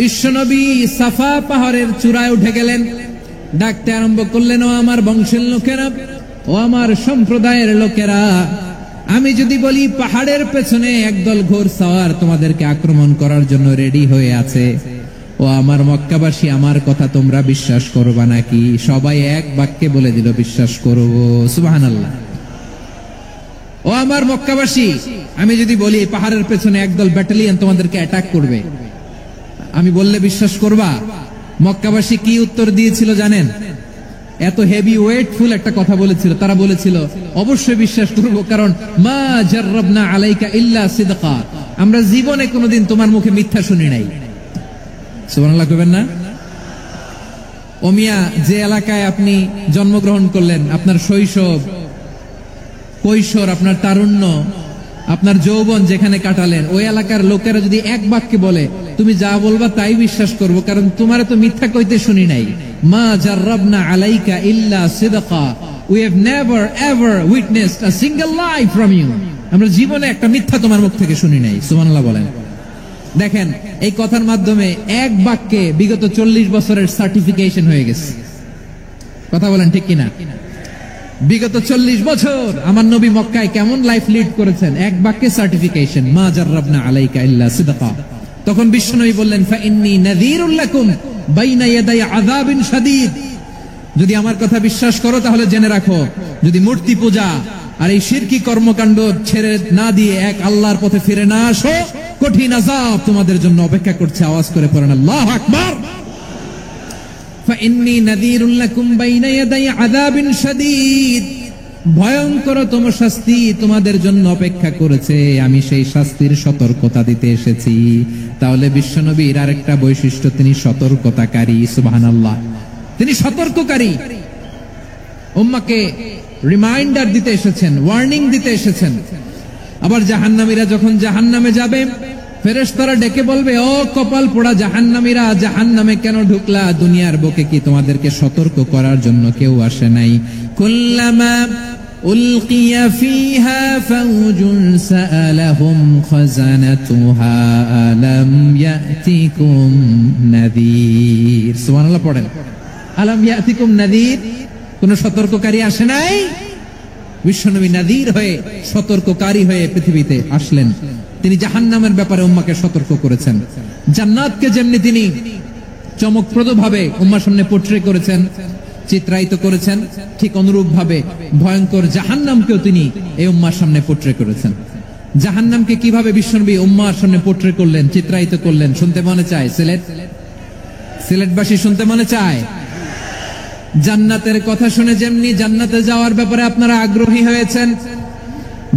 বিশ্বনবী সাফা পাহাড়ের চূড়ায় উঠে গেলেন, ডাকতে আরম্ভ করলেন, ও আমার বংশের লোকেরা, ও আমার সম্প্রদায়ের লোকেরা, আমি যদি বলি পাহাড়ের পেছনে একদল ঘোড়সওয়ার তোমাদেরকে আক্রমণ করার জন্য রেডি হয়ে আছে, ও আমার মক্কাবাসী, আমার কথা তোমরা বিশ্বাস করবা নাকি? সবাই এক বাক্যে বলে দিল, বিশ্বাস করব। সুবহানাল্লাহ। ও আমার মক্কাবাসী, আমি যদি বলি পাহাড়ের পেছনে একদল ব্যাটালিয়ন তোমাদেরকে অ্যাটাক করবে, আমি বললে বিশ্বাস করবা? মক্কাবাসী কি উত্তর দিয়েছিল জানেন? এত হেভি ওয়েটফুল একটা কথা বলেছিল। তারা বলেছিল, অবশ্যই বিশ্বাস করব, কারণ মা জাররাবনা আলাইকা ইল্লা সিদকা, আমরা জীবনে কোনোদিন তোমার মুখে মিথ্যা শুনি নাই। সুবহানাল্লাহ কইবেন না? ও মিয়া, যে এলাকায় আপনি জন্মগ্রহণ করলেন, আপনার শৈশব, কৈশোর, আপনার তারুণ্য, আপনার যৌবন যেখানে কাটালেন ওই এলাকার লোকেরা যদি এক বাক্যে বলে তুমি যা বলবা তাই বিশ্বাস করব, কারণ তোমার তো মিথ্যা কইতে শুনি নাই। মা জাররাবনা আলাইকা ইল্লা সিদকা, we have never ever witnessed a single lie from you. আমরা জীবনে একটা মিথ্যা তোমার মুখ থেকে শুনি নাই। সুবহানাল্লাহ বলেন। দেখেন এই কথার মাধ্যমে এক বাক্যে বিগত 40 বছরের সার্টিফিকেশন হয়ে গেছে। কথা বলেন ঠিক কিনা? বিগত 40 বছর আমার নবী মক্কায় কেমন লাইফ লিড করেছেন, এক বাক্যে সার্টিফিকেশন, মা জাররাবনা আলাইকা ইল্লা সিদকা। তখন বিশ্বনবী বললেন ফাইন্নী নাযীরুল লাকুম বাইনা ইয়াদাই আযাবিন শাদীদ। যদি আমার কথা বিশ্বাস করো তাহলে জেনে রাখো, যদি মূর্তি পূজা আর এই শিরকি কর্মকাণ্ড ছেড়ে না দিয়ে এক আল্লাহর পথে ফিরে না আসো, কঠিন আযাব তোমাদের জন্য অপেক্ষা করছে। আওয়াজ করে পড়েন আল্লাহু আকবার। ফাইন্নী নাযীরুল লাকুম বাইনা ইয়াদাই আযাবিন শাদীদ, ভয়ঙ্করতম শাস্তি তোমাদের জন্য অপেক্ষা করেছে, আমি সেই শাস্তির সতর্কতা দিতে এসেছি। তাহলে বিশ্বনবীর আরেকটা বৈশিষ্ট্য, তিনি সতর্কতাকারী। সুবহানাল্লাহ, তিনি সতর্ককারী। উম্মাহকে রিমাইন্ডার দিতে এসেছেন, ওয়ার্নিং দিতে এসেছেন। আবার জাহান্নামীরা যখন জাহান্নামে যাবে, ফেরেশতারা ডেকে বলবে, ও কপাল পোড়া জাহান্নামীরা, জাহান্নামে কেন ঢুকলা? দুনিয়ার বুকে কি তোমাদেরকে সতর্ক করার জন্য কেউ আসে নাই? কুল্লামা উলকিয়া ফিহা ফাউজুন সাআলাহুম খাযানাতুহা আলাম ইয়াতিকুম নাযীর। সুবহানাল্লাহ পড়েন। আলাম ইয়াতিকুম নাযীর, কোন সতর্ককারী আসে নাই? বিশ্বনবী নাযীর হয়ে, সতর্ককারী হয়ে পৃথিবীতে আসলেন। তিনি জাহান্নামের ব্যাপারে উম্মাহকে সতর্ক করেছেন। জান্নাতকে যেমনি তিনি চমকপ্রদ ভাবে উম্মার সামনে পোট্রে করেছেন, চিত্রায়িত করেছেন, ঠিক অনুরূপ ভাবে ভয়ঙ্কর জাহান্নামকেও তিনি এই উম্মার সামনে পোট্রে করেছেন। জাহান্নামকে কিভাবে বিশ্বনবী উম্মার সামনে পোট্রে করলেন, চিত্রায়িত করলেন, শুনতে মনে চায়? সিলেটবাসী শুনতে মনে চায়? জান্নাতের কথা শুনে যেমনি জান্নাতে যাওয়ার ব্যাপারে আপনারা আগ্রহী হয়েছেন,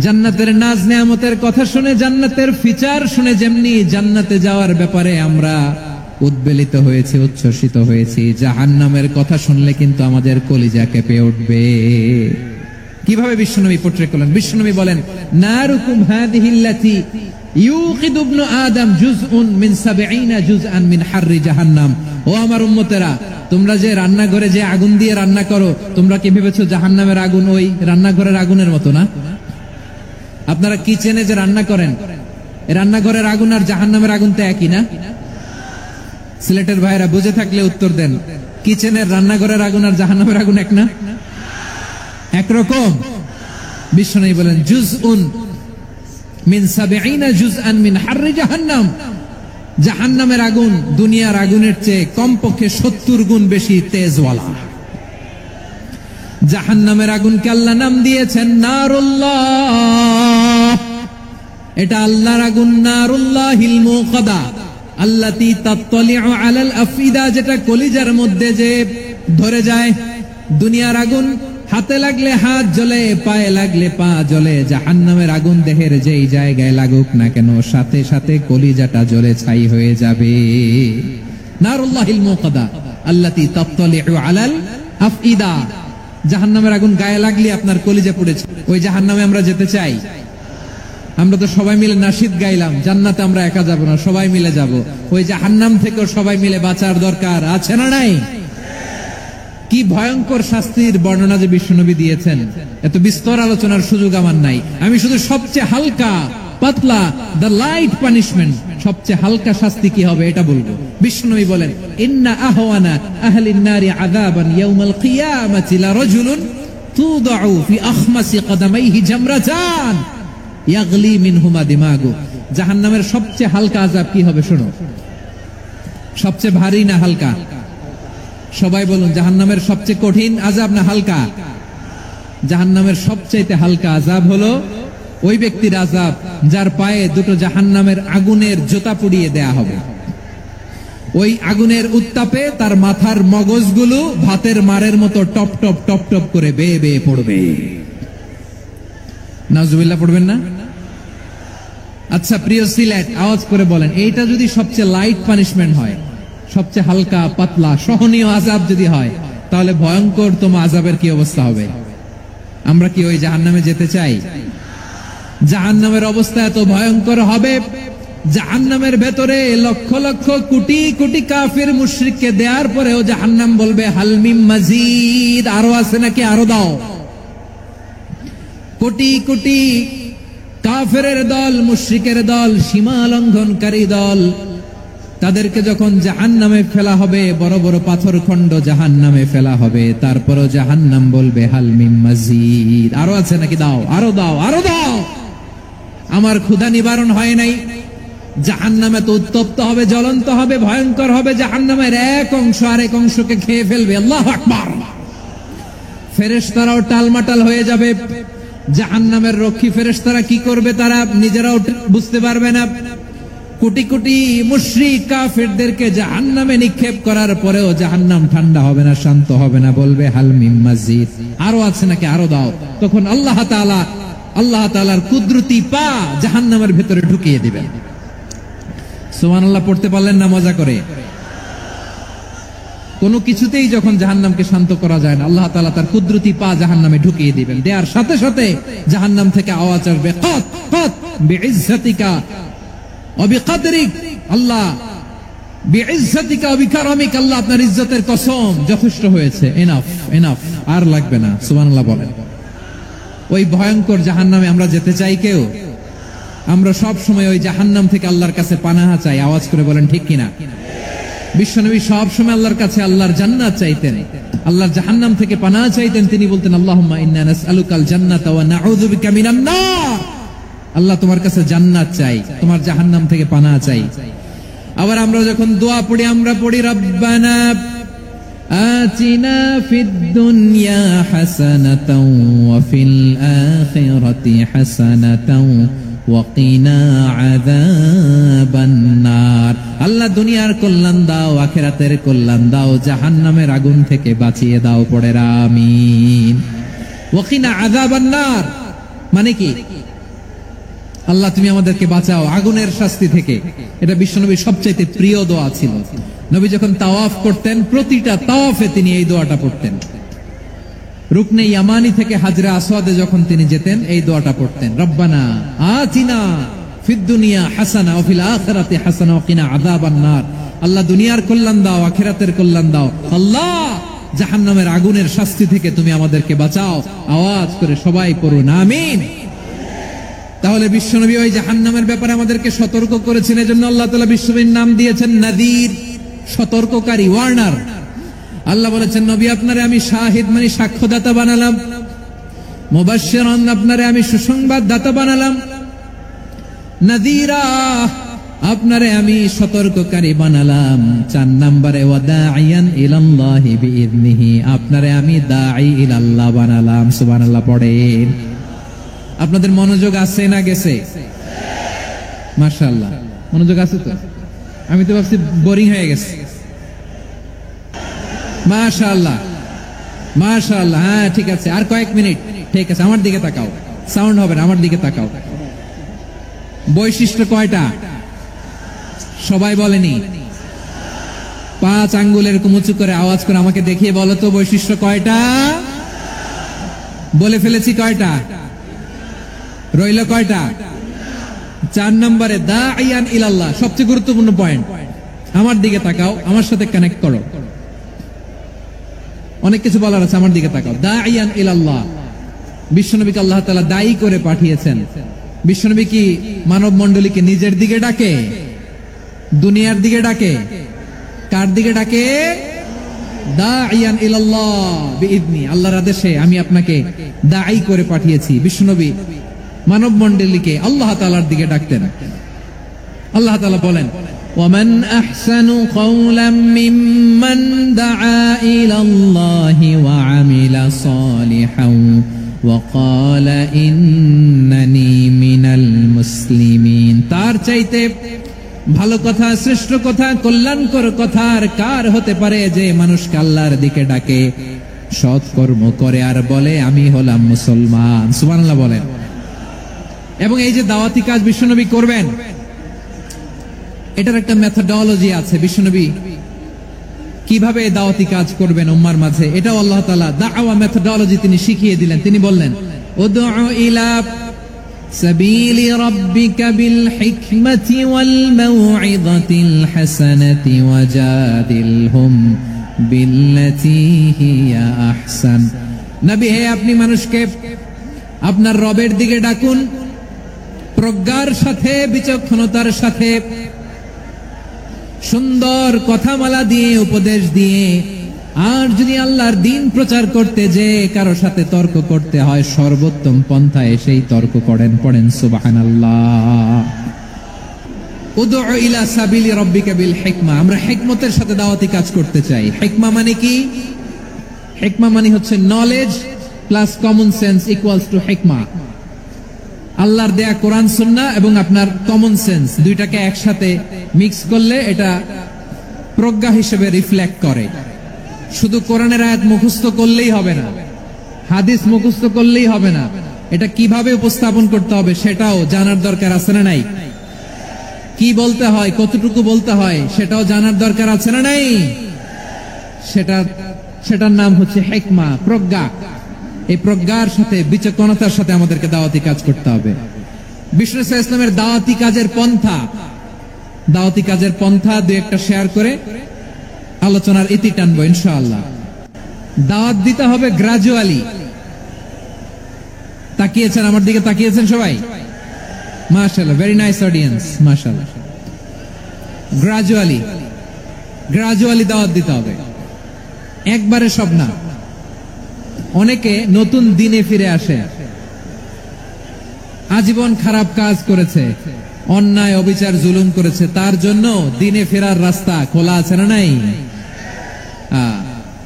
জান্নাতের নাজ নেয়ামতের কথা শুনে, জান্নাতের ফিচার শুনে যেমনি জান্নাতে যাওয়ার ব্যাপারে আমরা উদ্বেলিত হয়েছি, উচ্ছ্বসিত হয়েছি, জাহান্নামের কথা শুনলে কিন্তু আমাদের কলিজা কেঁপে উঠবে। কিভাবে বিশ্বনবী পোট্রে করলেন? বিশ্বনবী বলেন, নারুকুম হাযিহিল্লাতী ইউকিদু ইবনু আদম জুজউন মিন ৭০ জুজআন মিন হাররি জাহান্নাম। ও আমার উম্মতেরা, তোমরা যে রান্নাঘরে যে আগুন দিয়ে রান্না করো, তোমরা কি ভেবেছো জাহান্নামের আগুন ওই রান্নাঘরের আগুনের মতো না? আপনারা কিচেনে যে রান্না করেন, রান্নাঘরের আগুন আর জাহান্নামের আগুন তো একই না? সিলেটের ভাইরা বুঝে থাকলে উত্তর দেন, কিচেনের রান্নাঘরের আগুন আর জাহান্নামের আগুন এক না? একরকম? বিশ্বনবী বলেন, জুজউন মিন ৭০ জুজআন মিন হাররি জাহান্নাম। জাহান্নামের আগুন দুনিয়ার আগুনের চেয়ে কমপক্ষে ৭০ গুণ বেশি তেজওয়ালা। জাহান্নামের আগুনকে আল্লাহ নাম দিয়েছেন নারুল্লাহ। এটা আল্লাহর আগুন, নারুল্লাহিল মুকাদা আল্লাতী তাত্তালিউ আলাল আফিদা, যেটা কলিজার মধ্যে যে ধরে যায়। দুনিয়ার আগুন হাতে লাগলে হাত জ্বলে, পায়ে লাগলে পা জ্বলে। জাহান্নামের আগুন দেহের যেই জায়গায় লাগুক না কেন, সাথে সাথে কলিজাটা জ্বলে ছাই হয়ে যাবে। নারুল্লাহিল মুকাদা আল্লাতী তাত্তালিউ আলাল আফিদা। জাহান্নামের আগুন গায়ে লাগলে আপনার কলিজা পুড়েছে। ওই জাহান্নামে আমরা যেতে চাই? আমরা তো সবাই মিলে নাশিদ গাইলাম, জান্নাতে আমরা একা যাব না, সবাই মিলে যাব। ওই জাহান্নাম থেকেও সবাই মিলে বাঁচার দরকার আছে না নাই? কি ভয়ঙ্কর শাস্তির বর্ণনা যে বিশ্বনবী দিয়েছেন, এত বিস্তর আলোচনার সুযোগ আমার নাই। আমি শুধু সবচেয়ে হালকা পাতলা, দ্য লাইট পানিশমেন্ট, সবচেয়ে হালকা শাস্তি কি হবে এটা বলবো। বিশ্বনবী বলেন, ইন্না আহওয়ানা আহলিন নারি আযাবান ইয়াউমাল কিয়ামাতি লারাজুলুন তুদাউ ফি আখমাসি কদামাইহি জামরাতান ইয়াগলি মিনহুমা দিমাগু। জাহান্নামের সবচেয়ে হালকা আযাব কি হবে শোনো। সবচেয়ে ভারী না হালকা? সবাই বলুন, জাহান্নামের সবচেয়ে কঠিন আযাব না হালকা? জাহান্নামের সবচাইতে হালকা আযাব হলো ওই ব্যক্তির আযাব যার পায়ে দুটো জাহান্নামের আগুনের জুতা পুড়িয়ে দেয়া হবে। ওই আগুনের উত্তাপে তার মাথার মগজগুলো ভাতের মারের মতো টপ টপ টপ টপ করে বেয়ে বেয়ে পড়বে। নাউজুবিল্লাহ পড়বেন না? আচ্ছা প্রিয় সিলেট, আওয়াজ করে বলেন, এইটা যদি সবচেয়ে লাইট পানিশমেন্ট হয়, সবচেয়ে হালকা পাতলা সহনীয় আযাব যদি হয়, তাহলে ভয়ঙ্করতম আযাবের কি অবস্থা হবে? আমরা কি ওই জাহান্নামে যেতে চাই? জাহান্নামের অবস্থা এত ভয়ঙ্কর হবে, জাহান্নামের ভেতরে লক্ষ লক্ষ কোটি কোটি কাফির মুশরিককে দেওয়ার পরেও জাহান্নাম বলবে হাল মিন মাজিদ, আরো আছে নাকি, আরো দাও। কোটি কোটি কাফেরের দল, মুশরিকের দল, সীমা লঙ্ঘনকারী দল, তাদেরকে যখন জাহান্নামে ফেলা হবে, বড় বড় পাথর খণ্ড জাহান্নামে ফেলা হবে, তারপরও জাহান্নাম বলবে হাল মিন মাজিদ, আরো আছে নাকি, দাও, আরো দাও, আরো দাও। আমার ক্ষুধা নিবারণ হয় নাই। জাহান্নামে তো উত্তপ্ত হবে, জ্বলন্ত হবে, ভয়ঙ্কর হবে। জাহান্নামের এক অংশ আরেক অংশকে খেয়ে ফেলবে। আল্লাহু আকবার। ফেরেশতারাও টালমাটাল হয়ে যাবে। জাহান্নামের রক্ষী ফেরেশতারা কি করবে তারা নিজেরাও বুঝতে পারবে না। কোটি কোটি মুশরিক কাফেরদেরকে জাহান্নামে নিক্ষেপ করার পরেও জাহান্নাম ঠান্ডা হবে না, শান্ত হবে না, বলবে হাল মিন মাজিদ, আরো আছে নাকি, আরো দাও। তখন আল্লাহ তাআলার কুদরতি পা জাহান্নামের ভেতরে ঢুকিয়ে দিবেন। সুবহানাল্লাহ পড়তে পারলেন না মজা করে? কোন কিছুতেই যখন জাহান্নামকে শান্ত করা যায় না, আল্লাহ তাআলা তার কুদরতি পা জাহান্নামে ঢুকিয়ে দিবেন। দেওয়ার সাথে সাথে জাহান্নাম থেকে আওয়াজ আসবে, কত কত বিইজ্জাতিকা ওয়া বিকদরিক, আল্লাহ বিইজ্জাতিকা ওয়া বিকারামিক, আল্লাহ আপনার ইজ্জতের কসম, যথেষ্ট হয়েছে, এনাফ এনাফ, আর লাগবে না। সুবহানাল্লাহ বলেন। ওই ভয়ঙ্কর জাহান্নামে আমরা যেতে চাই কেউ? আমরা সব সময় ওই জাহান্নাম থেকে আল্লাহর কাছে পানাহা চাই। আওয়াজ করে বলেন ঠিক কিনা? বিশ্বনবী সব সময় আল্লাহর কাছে আল্লাহর জান্নাত চাইতেন, আল্লাহর জাহান্নাম থেকে পানাহা চাইতেন। তিনি বলতেন আল্লাহুম্মা ইন্না নাসআলুকাল জান্নাতা ওয়া নাউযু বিকা মিনান নার, আল্লাহ তোমার কাছে জান্নাত চাই, তোমার জাহান্নাম থেকে পানাহা চাই। আবার আমরা যখন দোয়া পড়ি, আমরা পড়ি রব্বানা আতিনা ফিদ দুনিয়া হাসানাতাও ওয়া ফিল আখিরাতি হাসানাতাও ওয়া কিনা আযাবান নার, আল্লাহ দুনিয়ার কল্যাণ দাও, আখিরাতের কল্যাণ দাও, জাহান্নামের আগুন থেকে বাঁচিয়ে দাও। পড়ে আমিন। ওয়া কিনা আযাবান নার মানে কি? আল্লাহ তুমি আমাদেরকে বাঁচাও আগুনের শাস্তি থেকে। এটা বিশ্বনবীর সবচেয়ে প্রিয় দোয়া ছিল। নবী যখন তাওয়াফ করতেন, প্রতিটা তাওয়াফে তিনি এই দোয়াটা পড়তেন। রুকনে ইয়ামানি থেকে হাজরে আসওয়াদে যখন তিনি যেতেন, এই দোয়াটা পড়তেন, রব্বানা আতিনা ফিদ দুনিয়া হাসানা ওয়া ফিল আখিরাতি হাসানা ওয়া কিনা আযাবান নার, আল্লাহ দুনিয়ার কল্যাণ দাও, আখিরাতের কল্যাণ দাও, আল্লাহ জাহান্নামের আগুনের শাস্তি থেকে তুমি আমাদেরকে বাঁচাও। আওয়াজ করে সবাই পড়ুন আমিন। তাহলে বিশ্বনবী ওই জাহান্নামের ব্যাপারে আমাদেরকে সতর্ক করেছেন। এজন্য আল্লাহ তাআলা বিশ্বনবীর নাম দিয়েছেন নাযীর, সতর্ককারী, ওয়ার্নার। আল্লাহ বলেছেন নবী আপনারে আমি শাহিদ মানে সাক্ষ্যদাতা বানালাম, মুবাশশিরান আপনারে আমি সুসংবাদদাতা বানালাম, নাযীরা আপনারে আমি সতর্ককারী বানালাম। 4 নম্বরে ওয়া দাঈয়ান ইলাল্লাহি বিইذনিহি, আপনারে আমি দাঈ ইলাল্লাহ বানালাম। সুবহানাল্লাহ পড়েন। আপনাদের মনোযোগ আছে না গেছে? মাশাআল্লাহ মনোযোগ আছে তো? আমি তো ভাবছি বোরিং হয়ে গেছে। মাশাআল্লাহ মাশাআল্লাহ, হ্যাঁ ঠিক আছে, আর কয়েক মিনিট। ঠিক আছে, আমার দিকে তাকাও, সাউন্ড হবে না, আমার দিকে তাকাও। বৈশিষ্ট্য কয়টা সবাই বলেনি? 5 আঙ্গুল এরকম উঁচু করে আওয়াজ করে আমাকে দেখিয়ে বলো তো বৈশিষ্ট্য কয়টা? বলে ফেলেছি কয়টা? রইল কয়টা? 4 নম্বরে দাঈয়ান ইলাল্লাহ, সবচেয়ে গুরুত্বপূর্ণ পয়েন্ট। আমার দিকে তাকাও, আমার সাথে কানেক্ট করো। অনেক কিছু বলার আছে, আমার দিকে তাকাও। দাঈয়ান ইলাল্লাহ, বিশ্বনবীকে আল্লাহ তাআলা দায়ী করে পাঠিয়েছেন। বিশ্বনবী কি মানব মণ্ডলীকে নিজের দিকে ডাকে? দুনিয়ার দিকে ডাকে? কার দিকে ডাকে? দাঈয়ান ইলাল্লাহ বিইذনি, আল্লাহর আদেশে আমি আপনাকে দায়ী করে পাঠিয়েছি। বিশ্বনবী মানব মণ্ডলীকে আল্লাহ তাআলার দিকে ডাকতেন। আল্লাহ তাআলা বলেন ওয়ামান আহসানু কাওলাম মিম্মান দাআ ইলাল্লাহি ওয়া আমিলা সালিহান ওয়া ক্বালা ইন্নানি মিনাল মুসলিমিন, তার চাইতে ভালো কথা, শ্রেষ্ঠ কথা, কল্যাণকর কথা আর কার হতে পারে যে মানুষকে আল্লাহর দিকে ডাকে, সৎকর্ম করে আর বলে আমি হলাম মুসলমান। সুবহানাল্লাহ বলেন। এবং এই যে দাওয়াতি কাজ বিশ্বনবী করবেন, এটার একটা মেথডোলজি আছে। বিশ্বনবী কিভাবে দাওয়াতি কাজ করবেন উম্মার মাঝে, এটাও আল্লাহ তাআলা দাওয়া মেথডোলজি তিনি শিখিয়ে দিলেন। তিনি বললেন উদউ ইলা সাবিলি রাব্বিকা বিল হিকমাতি ওয়াল মাউইযাতিল হাসানাতি ওয়াজাদিলহুম বিল্লাতী হিয়া আহসান। নবী হে, আপনি মানুষকে আপনার রবের দিকে ডাকুন প্রজ্ঞার সাথে, বিচক্ষণতার সাথে, সুন্দর কথামালা দিয়ে, উপদেশ দিয়ে। আর যদি আল্লাহর দ্বীন প্রচার করতে যে কারো সাথে তর্ক করতে হয়, সর্বোত্তম পন্থায় সেই তর্ক করেন। পড়েন সুবহানাল্লাহ। উদউ ইলা সাবিলি রাব্বিকা বিল হিকমা। আমরা হিকমতের সাথে দাওয়াতি কাজ করতে চাই। হিকমা মানে কি? হিকমা মানে হচ্ছে knowledge plus common sense equals to হিকমা। আল্লাহর দেয়া কোরআন সুন্নাহ এবং আপনার কমন সেন্স দুইটাকে একসাথে মিক্স করলে এটা প্রজ্ঞা হিসেবে রিফ্লেক্ট করে। শুধু কোরআনের আয়াত মুখস্থ করলেই হবে না, হাদিস মুখস্থ করলেই হবে না, এটা কিভাবে উপস্থাপন করতে হবে সেটাও জানার দরকার আছে না নাই? কি বলতে হয়, কতটুকু বলতে হয় সেটাও জানার দরকার আছে না নাই? সেটার নাম হচ্ছে হিকমা, প্রজ্ঞা। এই প্রজ্ঞার সাথে, বিচক্ষণতার সাথে আমাদেরকে দাওয়াতি কাজ করতে হবে। বিষ্ণু ইসলামের দাওয়াতি কাজের পন্থা দুই একটা শেয়ার করে আলোচনার ইতি টানবো ইনশাআল্লাহ। দাওয়াত দিতে হবে গ্রাজুয়ালি। তাকিয়েছেন আমার দিকে, তাকিয়েছেন সবাই? মাশাআল্লাহ, ভেরি নাইস অডিয়েন্স, মাশাআল্লাহ। গ্রাজুয়ালি দাওয়াত দিতে হবে, একবারে সব না। অনেকে নতুন দিনে ফিরে আসে, আজীবন খারাপ কাজ করেছে, অন্যায় অবিচার জুলুম করেছে, তার জন্য দিনে ফেরার রাস্তা খোলা আছে না নাই?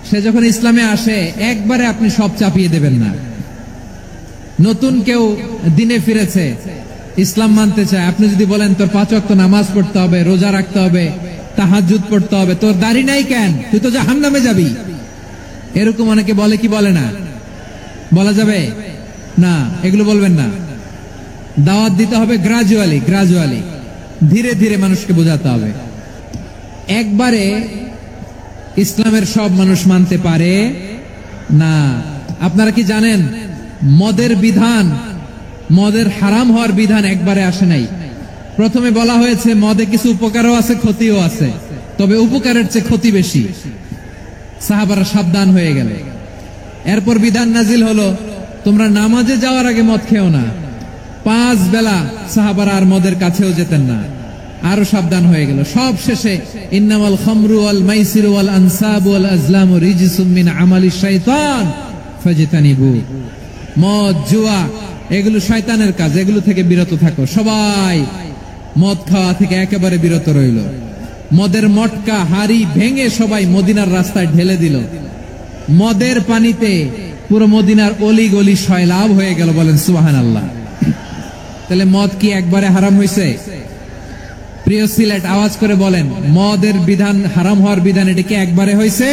সে যখন ইসলামে আসে একবারে আপনি সব চাপিয়ে দেবেন না। নতুন কেউ দিনে ফিরেছে, ইসলাম মানতে চায়, আপনি যদি বলেন তোর 5 ওয়াক্ত নামাজ পড়তে হবে, রোজা রাখতে হবে, তাহাজ্জুদ পড়তে হবে, তোর দাড়ি নাই কেন, তুই তো জাহান্নামে যাবি, এরকম অনেকে বলে কি বলে না? বলা যাবে না, এগুলো বলবেন না। দাওয়াত দিতে হবে গ্রাজুয়ালি, ধীরে ধীরে মানুষকে বোঝাতে হবে। একবারে ইসলামের সব মানুষ মানতে পারে না। আপনারা কি জানেন মদের হারাম হওয়ার বিধান একবারে আসে নাই। প্রথমে বলা হয়েছে মদে কিছু উপকারও আছে, ক্ষতিও আছে, তবে উপকারের চেয়ে ক্ষতি বেশি। সাহাবারা সাবধান হয়ে গেল। এরপর বিধান নাজিল হলো, তোমরা নামাজে যাওয়ার আগে মদ খেও না। 5 বেলা সাহাবারা আর মদের কাছেও যেতেন না, আরো সাবধান হয়ে গেল। সব শেষে ইন্নামাল খামরু ওয়াল মাইসিরু ওয়াল আনসাবু ওয়াল আজলামু রিজসুম মিন আমালিশ শাইতান ফাজতানিবু। মদ, জুয়া এগুলো শয়তানের কাজ, এগুলো থেকে বিরত থাকো। সবাই মদ খাওয়া থেকে একেবারে বিরত রইল। মদের মটকা হাড়ি ভেঙে সবাই মদিনার রাস্তায় ঢেলে দিল। মদের পানিতে পুরো মদিনার অলি গলি সয়লাভ হয়ে গেল। বলেন সুবহানাল্লাহ। তাহলে মদ কি একবারে হারাম হয়েছে? প্রিয় সিলেট, আওয়াজ করে বলেন, মদের বিধান, হারাম হওয়ার বিধান এটা কি একবারে হয়েছে?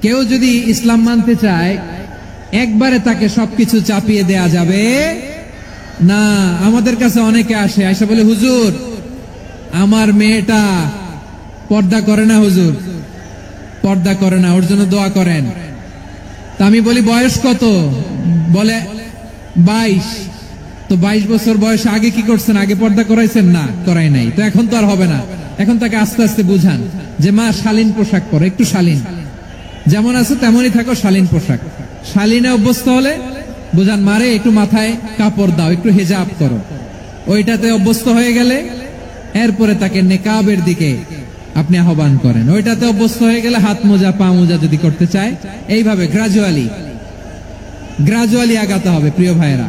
কেউ যদি ইসলাম মানতে চায় একবারে তাকে সবকিছু চাপিয়ে দেয়া যাবে না। আমাদের কাছে অনেকে আসে, আয়সা বলে, হুজুর আমার মেয়েটা পর্দা করে না, হুজুর পর্দা করে না, ওর জন্য দোয়া করেন। তা আমি বলি বয়স কত? বলে 22। তো 22 বছর বয়সে আগে কি করছেন? আগে পর্দা করাইছেন? না, করাই নাই। তো এখন তো আর হবে না। এখন তাকে আস্তে আস্তে বুঝান যে মা শালীন পোশাক পরো, একটু শালীন, যেমন আছে তেমনই থাকো, শালীন পোশাক। শালীনে অভ্যস্ত হলে বুঝান, মারে একটু মাথায় কাপড় দাও, একটু হিজাব করো। ওইটাতে অভ্যস্ত হয়ে গেলে এরপরে তাকে নেকাবের দিকে আপনি আহ্বান করেন। ওইটাতে অভ্যস্ত হয়ে গেলে হাত মোজা, পা মোজা যদি করতে চায়, এইভাবে গ্রাজুয়ালি আগাতে হবে প্রিয় ভাইয়েরা।